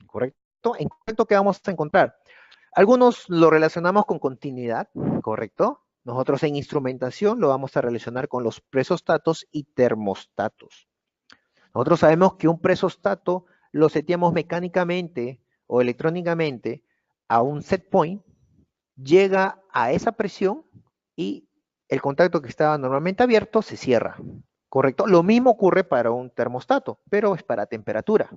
¿correcto? ¿En contacto qué vamos a encontrar? Algunos lo relacionamos con continuidad, ¿correcto? Nosotros en instrumentación lo vamos a relacionar con los presostatos y termostatos. Nosotros sabemos que un presostato lo seteamos mecánicamente o electrónicamente a un set point, llega a esa presión y el contacto que estaba normalmente abierto se cierra, ¿correcto? Lo mismo ocurre para un termostato, pero es para temperatura,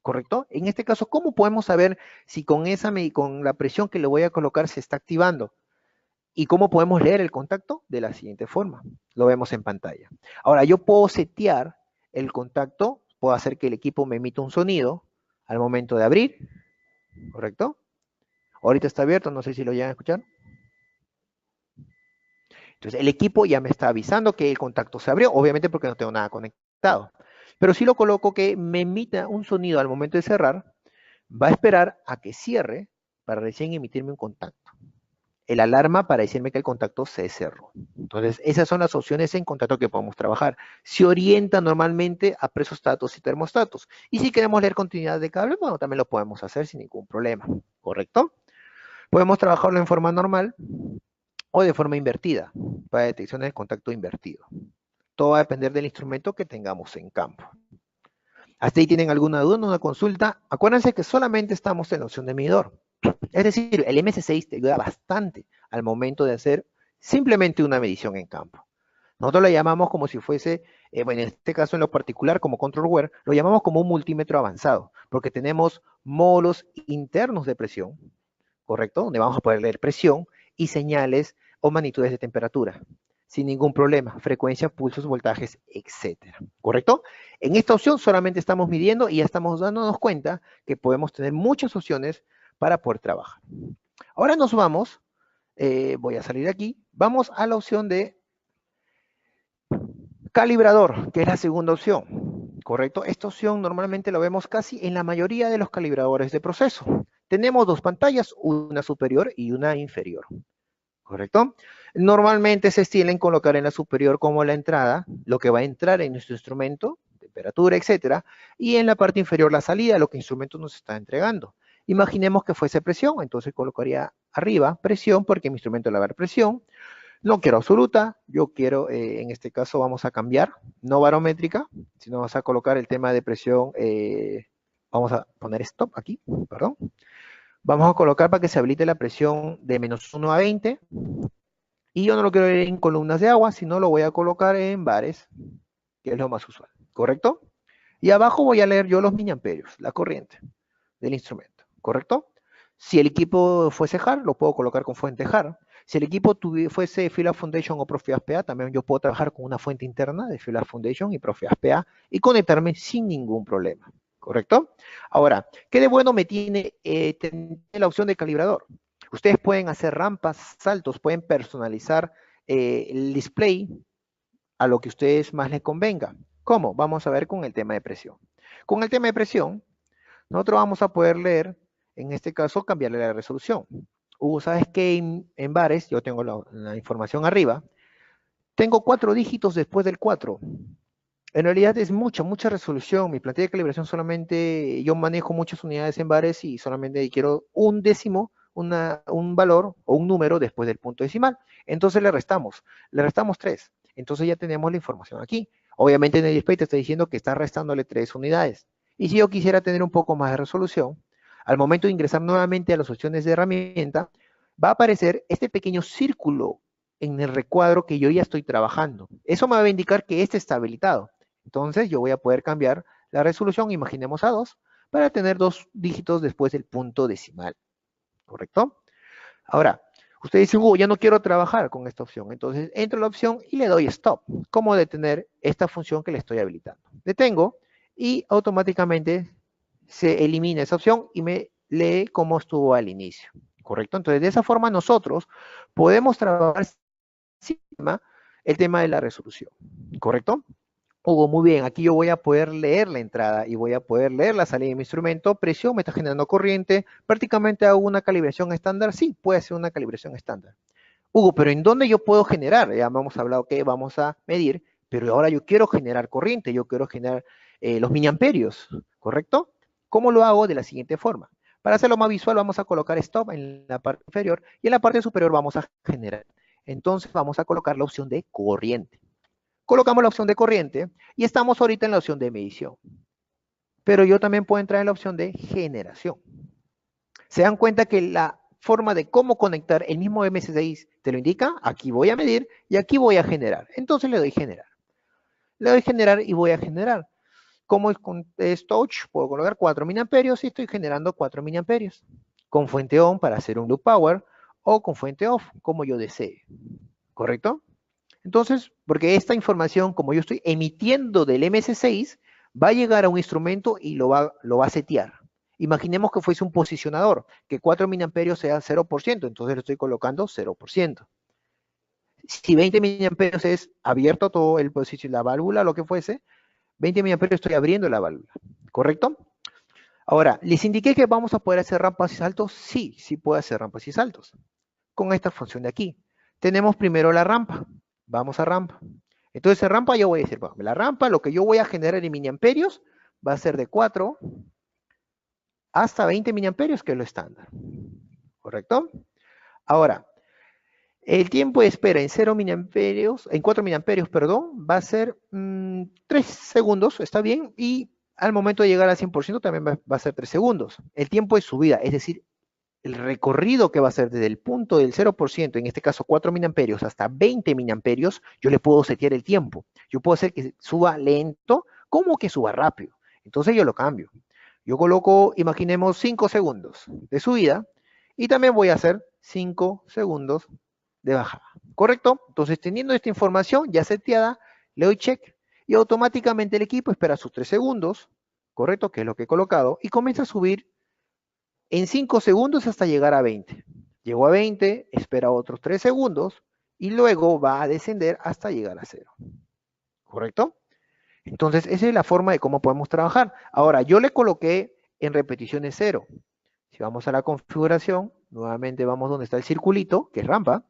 ¿correcto? En este caso, ¿cómo podemos saber si con la presión que le voy a colocar se está activando? ¿Y cómo podemos leer el contacto? De la siguiente forma. Lo vemos en pantalla. Ahora, yo puedo setear el contacto, puedo hacer que el equipo me emita un sonido al momento de abrir, ¿correcto? Ahorita está abierto, no sé si lo llegan a escuchar. Entonces, el equipo ya me está avisando que el contacto se abrió, obviamente porque no tengo nada conectado. Pero si lo coloco que me emita un sonido al momento de cerrar, va a esperar a que cierre para recién emitirme un contacto. El alarma para decirme que el contacto se cerró. Entonces, esas son las opciones en contacto que podemos trabajar. Se orienta normalmente a presostatos y termostatos. Y si queremos leer continuidad de cable, bueno, también lo podemos hacer sin ningún problema. ¿Correcto? Podemos trabajarlo en forma normal o de forma invertida, para detección de contacto invertido. Todo va a depender del instrumento que tengamos en campo. ¿Hasta ahí tienen alguna duda, una consulta? Acuérdense que solamente estamos en la opción de medidor. Es decir, el MS6 te ayuda bastante al momento de hacer simplemente una medición en campo. Nosotros lo llamamos como si fuese, bueno, en este caso en lo particular como controlware, lo llamamos como un multímetro avanzado, porque tenemos módulos internos de presión, ¿correcto? Donde vamos a poder leer presión y señales o magnitudes de temperatura, sin ningún problema, frecuencia, pulsos, voltajes, etcétera, ¿correcto? En esta opción solamente estamos midiendo y ya estamos dándonos cuenta que podemos tener muchas opciones para poder trabajar. Ahora nos vamos, voy a salir de aquí, vamos a la opción de calibrador, que es la segunda opción, ¿correcto? Esta opción normalmente la vemos casi en la mayoría de los calibradores de proceso. Tenemos dos pantallas, una superior y una inferior, ¿correcto? Normalmente se estilen colocar en la superior como la entrada, lo que va a entrar en nuestro instrumento, temperatura, etcétera, y en la parte inferior la salida, lo que el instrumento nos está entregando. Imaginemos que fuese presión, entonces colocaría arriba presión porque mi instrumento le va a dar presión. No quiero absoluta, yo quiero, en este caso vamos a cambiar, no barométrica, sino vamos a colocar el tema de presión, vamos a poner stop aquí, perdón. Vamos a colocar para que se habilite la presión de -1 a 20. Y yo no lo quiero leer en columnas de agua, sino lo voy a colocar en bares, que es lo más usual, ¿correcto? Y abajo voy a leer yo los miliamperios, la corriente del instrumento, ¿correcto? Si el equipo fuese HAR, lo puedo colocar con fuente HAR. Si el equipo fuese Fieldglass Foundation o Profias PA, también yo puedo trabajar con una fuente interna de Fieldglass Foundation y Profias PA y conectarme sin ningún problema, ¿correcto? Ahora, ¿qué de bueno me tiene la opción de calibrador? Ustedes pueden hacer rampas, saltos, pueden personalizar el display a lo que a ustedes más les convenga. ¿Cómo? Vamos a ver con el tema de presión. Con el tema de presión, nosotros vamos a poder leer, en este caso, cambiarle la resolución. ¿Sabes qué? En bares, yo tengo la información arriba, tengo 4 dígitos después del 4. En realidad es mucha resolución. Mi plantilla de calibración solamente, yo manejo muchas unidades en bares y solamente quiero un décimo, un valor o un número después del punto decimal. Entonces le restamos 3. Entonces ya tenemos la información aquí. Obviamente en el display te está diciendo que está restándole 3 unidades. Y si yo quisiera tener un poco más de resolución, al momento de ingresar nuevamente a las opciones de herramienta, va a aparecer este pequeño círculo en el recuadro que yo ya estoy trabajando. Eso me va a indicar que este está habilitado. Entonces yo voy a poder cambiar la resolución, imaginemos a 2, para tener 2 dígitos después del punto decimal, ¿correcto? Ahora, usted dice, ya no quiero trabajar con esta opción. Entonces entro a la opción y le doy stop. ¿Cómo detener esta función que le estoy habilitando? Detengo y automáticamente se elimina esa opción y me lee cómo estuvo al inicio, ¿correcto? Entonces de esa forma nosotros podemos trabajar el tema de la resolución, ¿correcto? Hugo, muy bien, aquí yo voy a poder leer la entrada y voy a poder leer la salida de mi instrumento, presión, me está generando corriente, prácticamente hago una calibración estándar, sí, puede ser una calibración estándar. Hugo, pero ¿en dónde yo puedo generar? Ya hemos hablado que vamos a medir, pero ahora yo quiero generar corriente, yo quiero generar los miliamperios, ¿correcto? ¿Cómo lo hago? De la siguiente forma. Para hacerlo más visual vamos a colocar stop en la parte inferior y en la parte superior vamos a generar. Entonces vamos a colocar la opción de corriente. Colocamos la opción de corriente y estamos ahorita en la opción de medición. Pero yo también puedo entrar en la opción de generación. Se dan cuenta que la forma de cómo conectar el mismo MS6 te lo indica, aquí voy a medir y aquí voy a generar. Entonces le doy generar. Le doy generar y voy a generar. Como es touch, puedo colocar 4 miliamperios y estoy generando 4 miliamperios. Con fuente on para hacer un loop power o con fuente off, como yo desee. ¿Correcto? Entonces, porque esta información, como yo estoy emitiendo del MS6, va a llegar a un instrumento y lo va a setear. Imaginemos que fuese un posicionador, que 4 miliamperios sea 0%, entonces le estoy colocando 0%. Si 20 miliamperios es abierto todo el posición, la válvula, lo que fuese, 20 miliamperios estoy abriendo la válvula, ¿correcto? Ahora, ¿les indiqué que vamos a poder hacer rampas y saltos? Sí, sí puedo hacer rampas y saltos. Con esta función de aquí. Tenemos primero la rampa. Vamos a rampa. Entonces en rampa yo voy a decir, bueno, la rampa, lo que yo voy a generar en miliamperios va a ser de 4 hasta 20 miliamperios, que es lo estándar. ¿Correcto? Ahora, el tiempo de espera en 0 miliamperios, en 4 miliamperios, perdón, va a ser 3 segundos, está bien, y al momento de llegar al 100% también va a ser 3 segundos. El tiempo de subida, es decir, el recorrido que va a ser desde el punto del 0%, en este caso 4 miliamperios, hasta 20 miliamperios, yo le puedo setear el tiempo. Yo puedo hacer que suba lento, como que suba rápido. Entonces yo lo cambio. Yo coloco, imaginemos, 5 segundos de subida y también voy a hacer 5 segundos de bajada. ¿Correcto? Entonces, teniendo esta información ya seteada, le doy check y automáticamente el equipo espera sus 3 segundos, ¿correcto? Que es lo que he colocado, y comienza a subir en 5 segundos hasta llegar a 20. Llegó a 20, espera otros 3 segundos y luego va a descender hasta llegar a 0. ¿Correcto? Entonces, esa es la forma de cómo podemos trabajar. Ahora, yo le coloqué en repeticiones 0. Si vamos a la configuración, nuevamente vamos donde está el circulito, que es rampa,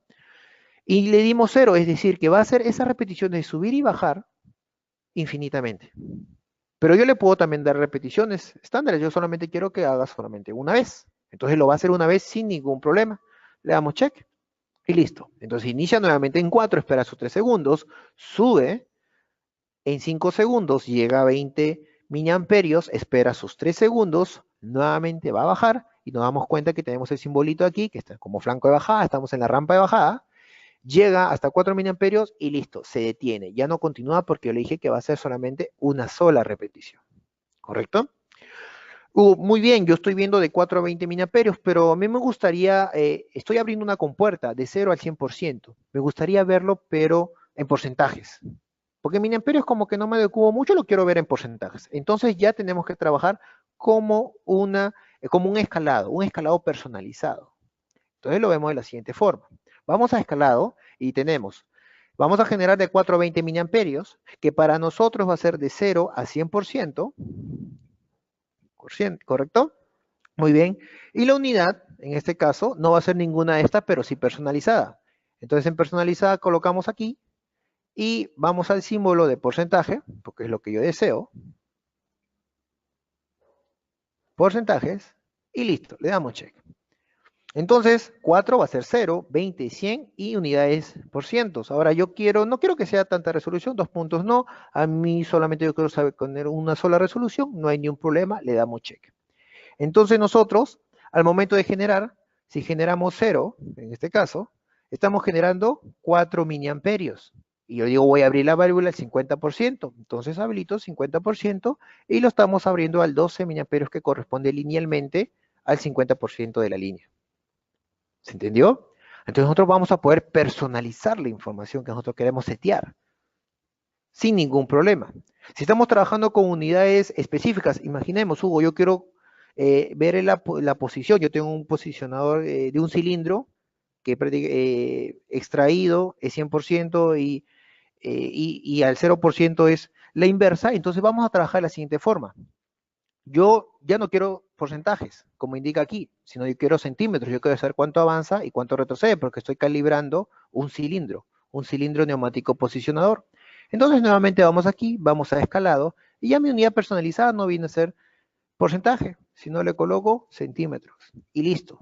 y le dimos 0, es decir, que va a hacer esas repeticiones de subir y bajar infinitamente. Pero yo le puedo también dar repeticiones estándares. Yo solamente quiero que haga solamente una vez. Entonces lo va a hacer una vez sin ningún problema. Le damos check y listo. Entonces inicia nuevamente en 4, espera sus 3 segundos, sube en 5 segundos, llega a 20 miliamperios, espera sus 3 segundos, nuevamente va a bajar y nos damos cuenta que tenemos el simbolito aquí, que está como flanco de bajada, estamos en la rampa de bajada, llega hasta 4 miliamperios y listo, se detiene. Ya no continúa porque yo le dije que va a ser solamente una sola repetición. ¿Correcto? Muy bien, yo estoy viendo de 4 a 20 miliamperios, pero a mí me gustaría, estoy abriendo una compuerta de 0 al 100%. Me gustaría verlo, pero en porcentajes. Porque miliamperios como que no me adecuo mucho, lo quiero ver en porcentajes. Entonces ya tenemos que trabajar como, como un escalado personalizado. Entonces lo vemos de la siguiente forma. Vamos a escalado y tenemos, vamos a generar de 4 a 20 miliamperios, que para nosotros va a ser de 0 a 100%, ¿correcto? Muy bien. Y la unidad, en este caso, no va a ser ninguna de estas, pero sí personalizada. Entonces en personalizada colocamos aquí y vamos al símbolo de porcentaje, porque es lo que yo deseo. Porcentajes y listo, le damos check. Entonces, 4 va a ser 0, 20, 100 y unidades por cientos. Ahora yo no quiero que sea tanta resolución, 2 puntos no. A mí solamente yo quiero saber poner una sola resolución, no hay ningún problema, le damos check. Entonces nosotros, al momento de generar, si generamos 0, en este caso, estamos generando 4 miliamperios. Y yo digo, voy a abrir la válvula al 50%. Entonces habilito 50% y lo estamos abriendo al 12 miliamperios que corresponde linealmente al 50% de la línea. ¿Se entendió? Entonces nosotros vamos a poder personalizar la información que nosotros queremos setear sin ningún problema. Si estamos trabajando con unidades específicas, imaginemos, Hugo, yo quiero ver la posición, yo tengo un posicionador de un cilindro que extraído es 100% y y al 0% es la inversa, entonces vamos a trabajar de la siguiente forma. Yo ya no quiero porcentajes, como indica aquí, sino yo quiero centímetros, yo quiero saber cuánto avanza y cuánto retrocede, porque estoy calibrando un cilindro neumático posicionador. Entonces nuevamente vamos aquí, vamos a escalado, y ya mi unidad personalizada no viene a ser porcentaje, sino le coloco centímetros, y listo,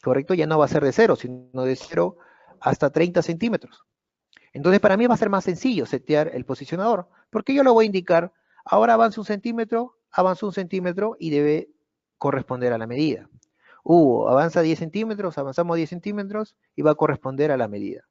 ¿correcto? Ya no va a ser de 0, sino de 0 hasta 30 centímetros. Entonces para mí va a ser más sencillo setear el posicionador, porque yo le voy a indicar, ahora avanza un centímetro y debe corresponder a la medida. Avanza 10 centímetros, avanzamos 10 centímetros y va a corresponder a la medida.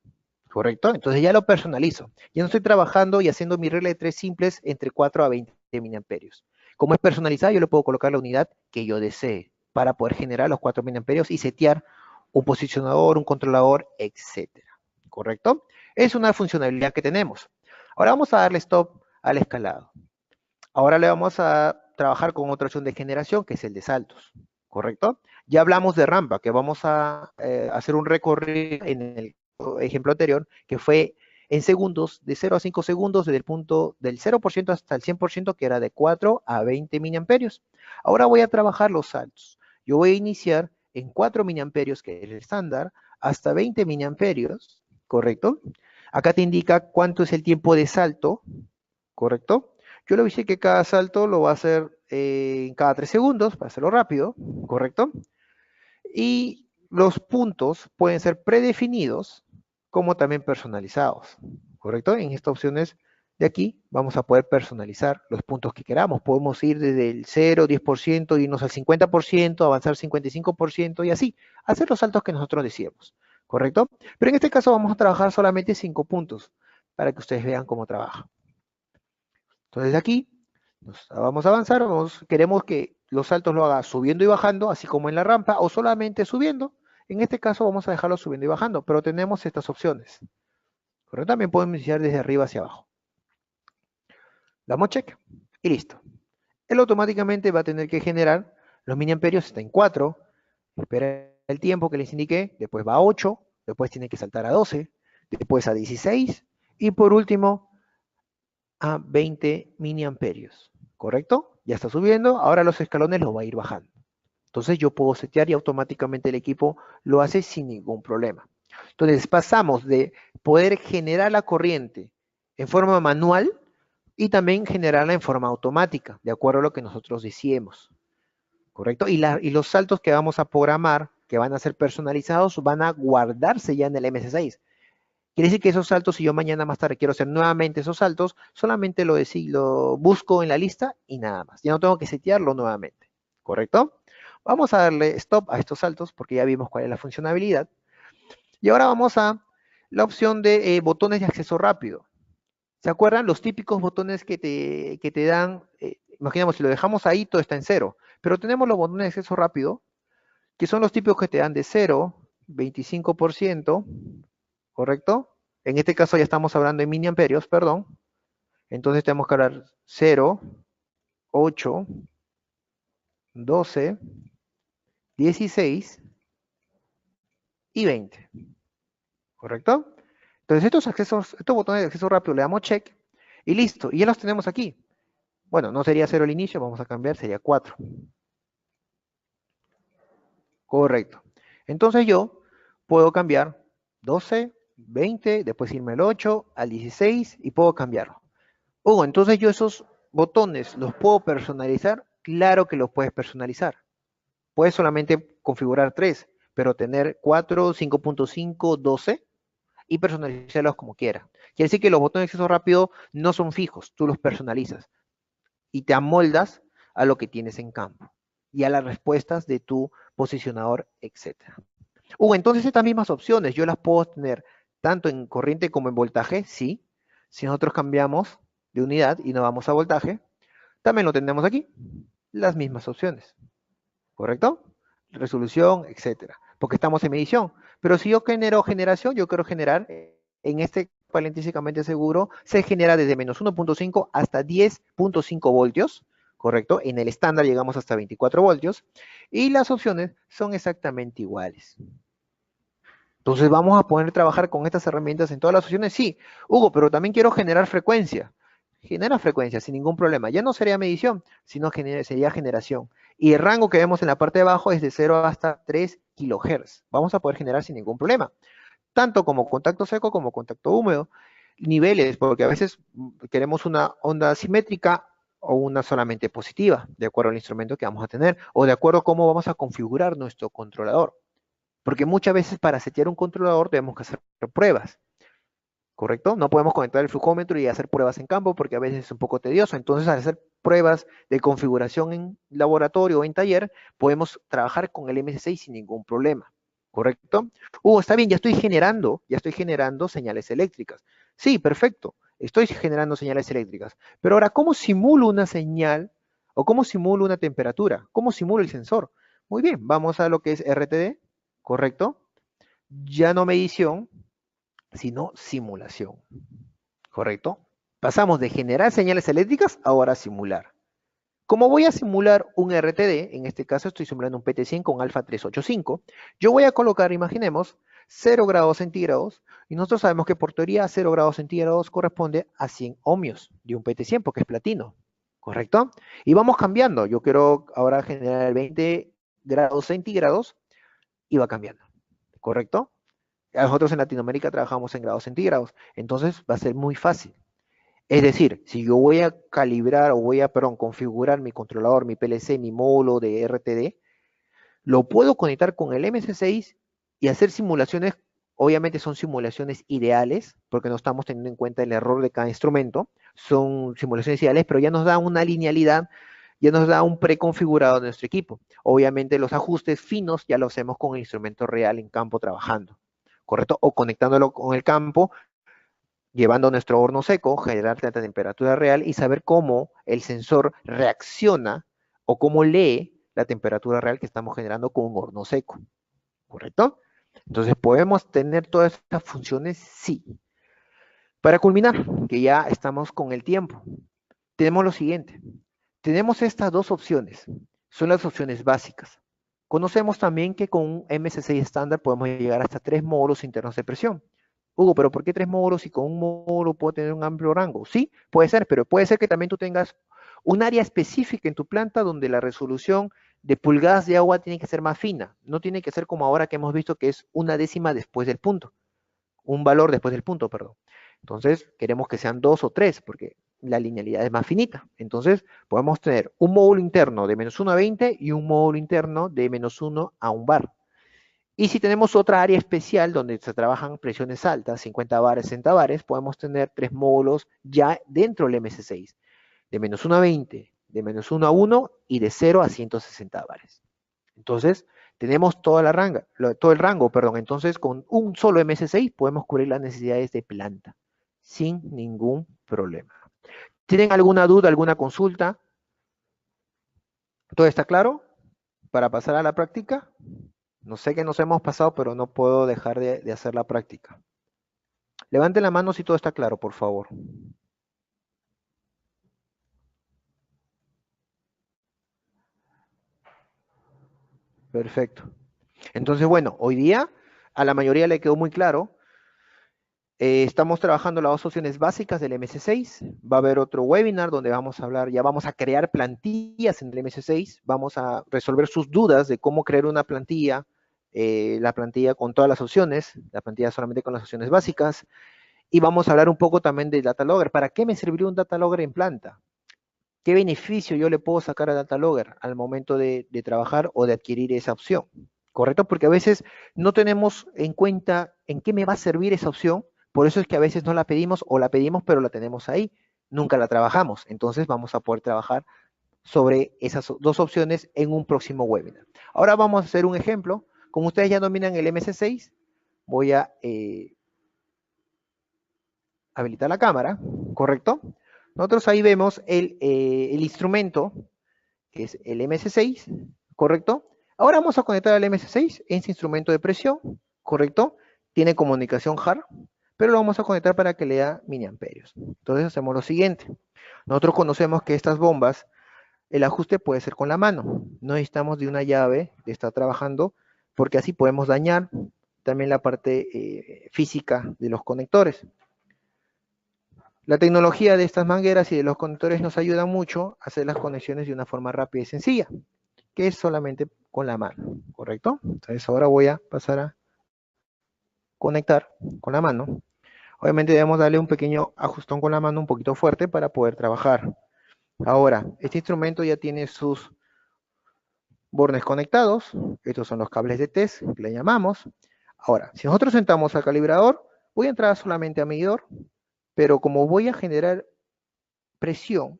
¿Correcto? Entonces ya lo personalizo. Ya no estoy trabajando y haciendo mi regla de 3 simples entre 4 a 20 miliamperios. Como es personalizado, yo le puedo colocar la unidad que yo desee para poder generar los 4 miliamperios y setear un posicionador, un controlador, etcétera. ¿Correcto? Es una funcionalidad que tenemos. Ahora vamos a darle stop al escalado. Ahora le vamos a trabajar con otra opción de generación, que es el de saltos. ¿Correcto? Ya hablamos de rampa, que vamos a hacer un recorrido en el ejemplo anterior, que fue en segundos, de 0 a 5 segundos, desde el punto del 0% hasta el 100%, que era de 4 a 20 miliamperios. Ahora voy a trabajar los saltos. Yo voy a iniciar en 4 miliamperios, que es el estándar, hasta 20 miliamperios, ¿correcto? Acá te indica cuánto es el tiempo de salto, ¿correcto? Yo le dije que cada salto lo va a hacer en cada 3 segundos, para hacerlo rápido, ¿correcto? Y los puntos pueden ser predefinidos como también personalizados, ¿correcto? En estas opciones de aquí vamos a poder personalizar los puntos que queramos. Podemos ir desde el 0, 10%, irnos al 50%, avanzar 55% y así, hacer los saltos que nosotros decíamos, ¿correcto? Pero en este caso vamos a trabajar solamente 5 puntos para que ustedes vean cómo trabaja. Entonces de aquí vamos a avanzar, queremos que los saltos lo haga subiendo y bajando, así como en la rampa, o solamente subiendo. En este caso vamos a dejarlo subiendo y bajando, pero tenemos estas opciones. Pero también podemos iniciar desde arriba hacia abajo. Damos check y listo. Él automáticamente va a tener que generar los miliamperios, está en 4, espera el tiempo que les indiqué, después va a 8, después tiene que saltar a 12, después a 16 y por último a 20 miliamperios, ¿correcto? Ya está subiendo, ahora los escalones los va a ir bajando. Entonces yo puedo setear y automáticamente el equipo lo hace sin ningún problema. Entonces pasamos de poder generar la corriente en forma manual y también generarla en forma automática, de acuerdo a lo que nosotros decíamos, ¿correcto? Y los saltos que vamos a programar, que van a ser personalizados, van a guardarse ya en el MS6. Quiere decir que esos saltos, si yo mañana más tarde quiero hacer nuevamente esos saltos, solamente lo busco en la lista y nada más. Ya no tengo que setearlo nuevamente, ¿correcto? Vamos a darle stop a estos saltos porque ya vimos cuál es la funcionalidad. Y ahora vamos a la opción de botones de acceso rápido. ¿Se acuerdan? Los típicos botones que te dan, imaginemos, si lo dejamos ahí, todo está en 0. Pero tenemos los botones de acceso rápido, que son los típicos que te dan de 0, 25%, ¿correcto? En este caso ya estamos hablando en miliamperios, perdón. Entonces tenemos que hablar 0, 8, 12, 16 y 20. ¿Correcto? Entonces estos botones de acceso rápido le damos check y listo. Y ya los tenemos aquí. Bueno, no sería 0 el inicio, vamos a cambiar, sería 4. Correcto. Entonces yo puedo cambiar 12, 20, después irme al 8, al 16 y puedo cambiarlo. Entonces yo esos botones los puedo personalizar. Claro que los puedes personalizar. Puedes solamente configurar 3, pero tener 4, 5.5, 12 y personalizarlos como quieras. Quiere decir que los botones de acceso rápido no son fijos, tú los personalizas y te amoldas a lo que tienes en campo y a las respuestas de tu posicionador, etc. Entonces estas mismas opciones yo las puedo tener tanto en corriente como en voltaje, sí. Si nosotros cambiamos de unidad y nos vamos a voltaje, también lo tenemos aquí, las mismas opciones, ¿correcto? Resolución, etcétera, porque estamos en medición. Pero si yo genero generación, yo quiero generar, en este paréntisamente seguro, se genera desde menos 1.5 hasta 10.5 voltios, ¿correcto? En el estándar llegamos hasta 24 voltios, y las opciones son exactamente iguales. Entonces vamos a poder trabajar con estas herramientas en todas las opciones. Sí, Hugo, pero también quiero generar frecuencia. Genera frecuencia sin ningún problema. Ya no sería medición, sino sería generación. Y el rango que vemos en la parte de abajo es de 0 hasta 3 kilohertz. Vamos a poder generar sin ningún problema. Tanto como contacto seco como contacto húmedo. Niveles, porque a veces queremos una onda simétrica o una solamente positiva, de acuerdo al instrumento que vamos a tener, o de acuerdo a cómo vamos a configurar nuestro controlador. Porque muchas veces para setear un controlador tenemos que hacer pruebas, ¿correcto? No podemos conectar el flujómetro y hacer pruebas en campo porque a veces es un poco tedioso. Entonces, al hacer pruebas de configuración en laboratorio o en taller, podemos trabajar con el MS6 sin ningún problema, ¿correcto? Está bien, ya estoy generando señales eléctricas. Sí, perfecto, estoy generando señales eléctricas. Pero ahora, ¿cómo simulo una señal o cómo simulo una temperatura? ¿Cómo simulo el sensor? Muy bien, vamos a lo que es RTD, ¿correcto? Ya no medición, sino simulación, ¿correcto? Pasamos de generar señales eléctricas ahora a simular. Como voy a simular un RTD, en este caso estoy simulando un PT100 con alfa 385, yo voy a colocar, imaginemos, 0 grados centígrados, y nosotros sabemos que por teoría 0 grados centígrados corresponde a 100 ohmios de un PT100 porque es platino, ¿correcto? Y vamos cambiando, yo quiero ahora generar 20 grados centígrados y va cambiando, ¿correcto? Nosotros en Latinoamérica trabajamos en grados centígrados, entonces va a ser muy fácil. Es decir, si yo voy a calibrar o voy a, perdón, configurar mi controlador, mi PLC, mi módulo de RTD, lo puedo conectar con el MC6 y hacer simulaciones. Obviamente son simulaciones ideales, porque no estamos teniendo en cuenta el error de cada instrumento. Son simulaciones ideales, pero ya nos da una linealidad, ya nos da un preconfigurado de nuestro equipo. Obviamente los ajustes finos ya los hacemos con el instrumento real en campo trabajando, ¿correcto? O conectándolo con el campo, llevando nuestro horno seco, generar la temperatura real y saber cómo el sensor reacciona o cómo lee la temperatura real que estamos generando con un horno seco, ¿correcto? Entonces, ¿podemos tener todas estas funciones? Sí. Para culminar, que ya estamos con el tiempo, tenemos lo siguiente. Tenemos estas dos opciones. Son las opciones básicas. Conocemos también que con un MS6 estándar podemos llegar hasta 3 módulos internos de presión. Hugo, pero ¿por qué 3 módulos y con un módulo puedo tener un amplio rango? Sí, puede ser, pero puede ser que también tú tengas un área específica en tu planta donde la resolución de pulgadas de agua tiene que ser más fina. No tiene que ser como ahora que hemos visto que es una décima después del punto. Un valor después del punto, perdón. Entonces, queremos que sean 2 o 3 porque la linealidad es más finita. Entonces, podemos tener un módulo interno de -1 a 20 y un módulo interno de -1 a 1 bar. Y si tenemos otra área especial donde se trabajan presiones altas, 50 bares, 60 bares, podemos tener 3 módulos ya dentro del MS6, de -1 a 20, de -1 a 1 y de 0 a 160 bares. Entonces, tenemos todo el rango, perdón. Entonces, con un solo MS6 podemos cubrir las necesidades de planta sin ningún problema. ¿Tienen alguna duda, alguna consulta? ¿Todo está claro? Para pasar a la práctica. No sé que nos hemos pasado, pero no puedo dejar de hacer la práctica. Levanten la mano si todo está claro, por favor. Perfecto. Entonces, bueno, hoy día a la mayoría le quedó muy claro. Estamos trabajando las dos opciones básicas del MS6. Va a haber otro webinar donde vamos a hablar, ya vamos a crear plantillas en el MS6. Vamos a resolver sus dudas de cómo crear una plantilla, la plantilla con todas las opciones, la plantilla solamente con las opciones básicas. Y vamos a hablar un poco también del data logger. ¿Para qué me serviría un data logger en planta? ¿Qué beneficio yo le puedo sacar a data logger al momento de trabajar o de adquirir esa opción? ¿Correcto? Porque a veces no tenemos en cuenta en qué me va a servir esa opción. Por eso es que a veces no la pedimos o la pedimos pero la tenemos ahí. Nunca la trabajamos. Entonces vamos a poder trabajar sobre esas dos opciones en un próximo webinar. Ahora vamos a hacer un ejemplo. Como ustedes ya dominan el MS6, voy a habilitar la cámara, ¿correcto? Nosotros ahí vemos el instrumento, que es el MS6, ¿correcto? Ahora vamos a conectar al MS6, ese instrumento de presión, ¿correcto? Tiene comunicación HAR, pero lo vamos a conectar para que lea miliamperios. Entonces hacemos lo siguiente. Nosotros conocemos que estas bombas, el ajuste puede ser con la mano. No necesitamos de una llave de estar trabajando, porque así podemos dañar, también la parte física de los conectores. La tecnología de estas mangueras y de los conectores nos ayuda mucho a hacer las conexiones de una forma rápida y sencilla, que es solamente con la mano, ¿correcto? Entonces ahora voy a pasar a conectar con la mano. Obviamente debemos darle un pequeño ajustón con la mano un poquito fuerte para poder trabajar. Ahora, este instrumento ya tiene sus bornes conectados. Estos son los cables de test que le llamamos. Ahora, si nosotros sentamos al calibrador, voy a entrar solamente a medidor, pero como voy a generar presión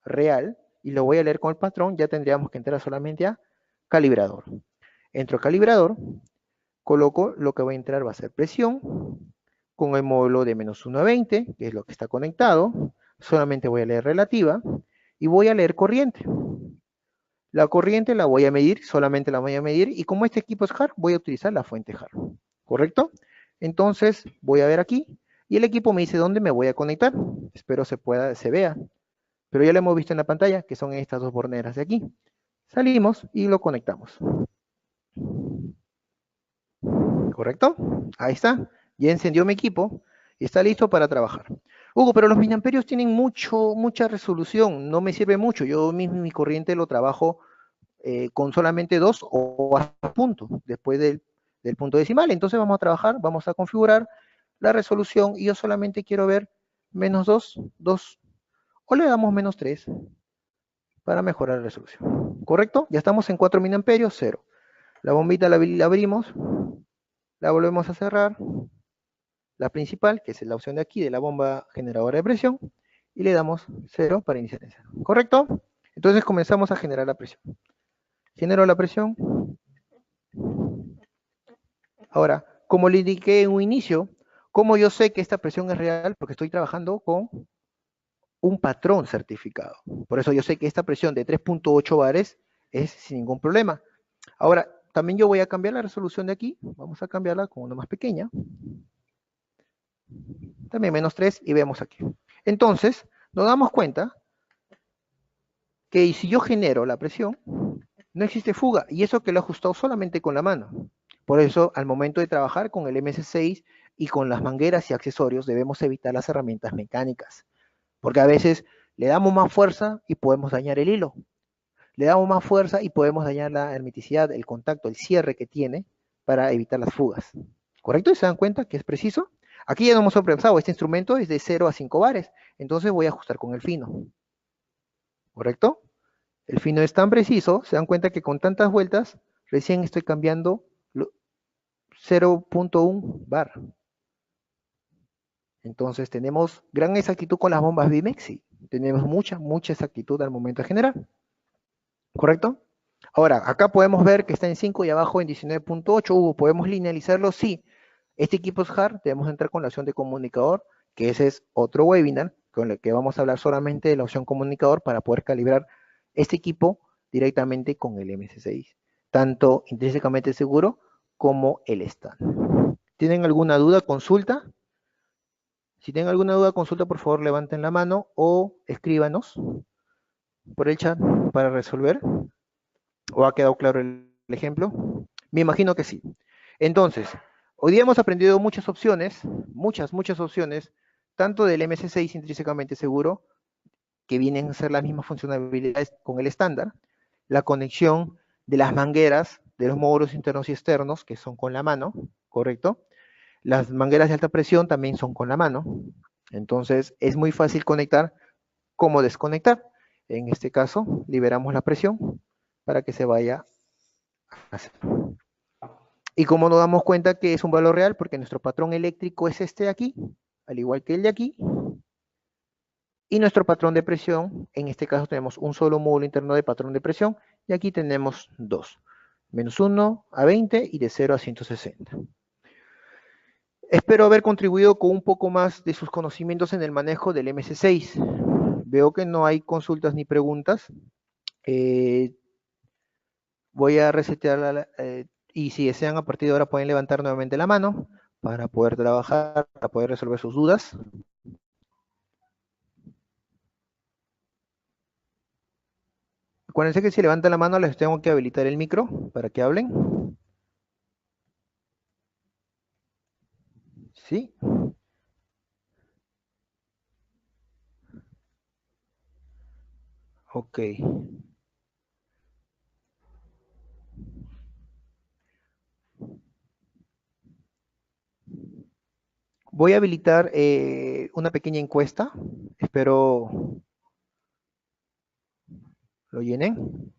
real y lo voy a leer con el patrón, ya tendríamos que entrar solamente a calibrador. Entro a calibrador, coloco lo que va a entrar va a ser presión, con el módulo de -1 a 20, que es lo que está conectado. Solamente voy a leer relativa y voy a leer corriente. La corriente la voy a medir, solamente la voy a medir, y como este equipo es HAR, voy a utilizar la fuente HAR, ¿correcto? Entonces voy a ver aquí, y el equipo me dice dónde me voy a conectar. Espero se vea, pero ya lo hemos visto en la pantalla, que son estas dos borneras de aquí. Salimos y lo conectamos. ¿Correcto? Ahí está. Ya encendió mi equipo y está listo para trabajar. Hugo, pero los miliamperios tienen mucha resolución, no me sirve mucho. Yo mismo mi corriente lo trabajo con solamente 2 o hasta punto, después del punto decimal. Entonces vamos a trabajar, vamos a configurar la resolución y yo solamente quiero ver -2, 2, o le damos -3 para mejorar la resolución. ¿Correcto? Ya estamos en 4 miliamperios, 0. La bombita la abrimos, la volvemos a cerrar, la principal, que es la opción de aquí, de la bomba generadora de presión, y le damos 0 para iniciar en 0. ¿Correcto? Entonces comenzamos a generar la presión. Genero la presión. Ahora, como le indiqué en un inicio, ¿cómo yo sé que esta presión es real? Porque estoy trabajando con un patrón certificado. Por eso yo sé que esta presión de 3.8 bares es sin ningún problema. Ahora, también yo voy a cambiar la resolución de aquí. Vamos a cambiarla con una más pequeña. También -3 y vemos aquí. Entonces, nos damos cuenta que si yo genero la presión, no existe fuga. Y eso que lo he ajustado solamente con la mano. Por eso, al momento de trabajar con el MS6 y con las mangueras y accesorios, debemos evitar las herramientas mecánicas. Porque a veces le damos más fuerza y podemos dañar el hilo. Le damos más fuerza y podemos dañar la hermeticidad, el contacto, el cierre que tiene para evitar las fugas. ¿Correcto? ¿Y se dan cuenta que es preciso? Aquí ya no hemos sorpresado, este instrumento es de 0 a 5 bares, entonces voy a ajustar con el fino. ¿Correcto? El fino es tan preciso, se dan cuenta que con tantas vueltas, recién estoy cambiando 0.1 bar. Entonces tenemos gran exactitud con las bombas Bimexi. Tenemos mucha exactitud al momento de generar. ¿Correcto? Ahora, acá podemos ver que está en 5 y abajo en 19.8. Hugo, ¿podemos linealizarlo? Sí. Este equipo es hard, debemos entrar con la opción de comunicador, que ese es otro webinar, con el que vamos a hablar solamente de la opción comunicador para poder calibrar este equipo directamente con el MS6, tanto intrínsecamente seguro como el stand. ¿Tienen alguna duda? Consulta. Si tienen alguna duda, consulta, por favor, levanten la mano o escríbanos por el chat para resolver. ¿O ha quedado claro el ejemplo? Me imagino que sí. Entonces, hoy día hemos aprendido muchas opciones, muchas opciones, tanto del MS6 intrínsecamente seguro, que vienen a ser las mismas funcionalidades con el estándar, la conexión de las mangueras de los módulos internos y externos, que son con la mano, ¿correcto? Las mangueras de alta presión también son con la mano, entonces es muy fácil conectar como desconectar. En este caso, liberamos la presión para que se vaya a hacer. Y como nos damos cuenta que es un valor real, porque nuestro patrón eléctrico es este de aquí, al igual que el de aquí, y nuestro patrón de presión, en este caso tenemos un solo módulo interno de patrón de presión, y aquí tenemos dos, -1 a 20 y de 0 a 160. Espero haber contribuido con un poco más de sus conocimientos en el manejo del MS6. Veo que no hay consultas ni preguntas. Voy a resetear y si desean a partir de ahora pueden levantar nuevamente la mano para poder trabajar, para poder resolver sus dudas. Acuérdense que si levantan la mano les tengo que habilitar el micro para que hablen. ¿Sí? Ok. Voy a habilitar una pequeña encuesta. Espero lo llenen.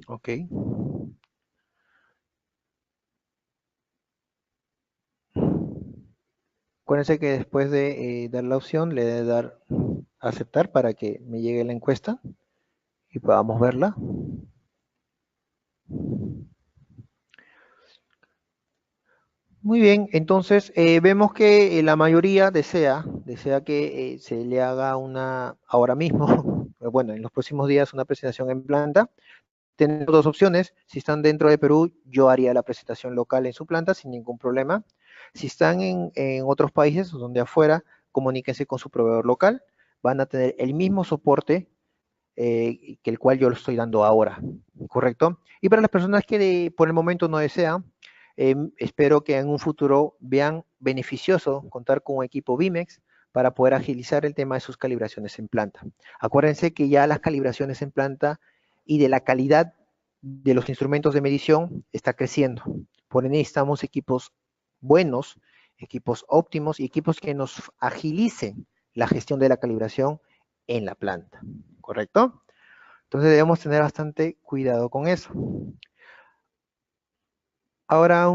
Ok. Acuérdense que después de dar la opción, le debe dar a aceptar para que me llegue la encuesta y podamos verla. Muy bien, entonces vemos que la mayoría desea que se le haga ahora mismo, bueno, en los próximos días una presentación en planta. Tenemos dos opciones. Si están dentro de Perú, yo haría la presentación local en su planta sin ningún problema. Si están en otros países o donde afuera, comuníquense con su proveedor local. Van a tener el mismo soporte que el cual yo lo estoy dando ahora, ¿correcto? Y para las personas que por el momento no desean, espero que en un futuro vean beneficioso contar con un equipo Bimex para poder agilizar el tema de sus calibraciones en planta. Acuérdense que ya las calibraciones en planta y de la calidad de los instrumentos de medición está creciendo. Por ende necesitamos equipos buenos, equipos óptimos y equipos que nos agilicen la gestión de la calibración en la planta, ¿correcto? Entonces debemos tener bastante cuidado con eso. Ahora,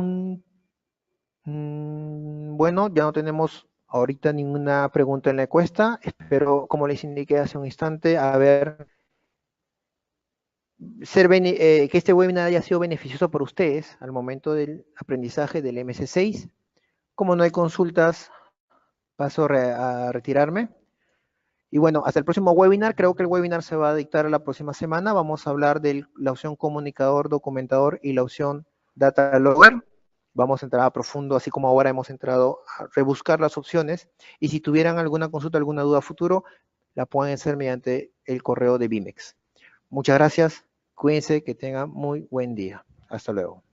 bueno, ya no tenemos ahorita ninguna pregunta en la encuesta. Espero, como les indiqué hace un instante, que este webinar haya sido beneficioso para ustedes al momento del aprendizaje del MC6. Como no hay consultas, paso a retirarme. Y bueno, hasta el próximo webinar. Creo que el webinar se va a dictar la próxima semana. Vamos a hablar de la opción comunicador, documentador y la opción data logger. Vamos a entrar a profundo, así como ahora hemos entrado a rebuscar las opciones. Y si tuvieran alguna consulta, alguna duda futuro, la pueden hacer mediante el correo de Bimex. Muchas gracias. Cuídense, que tengan muy buen día. Hasta luego.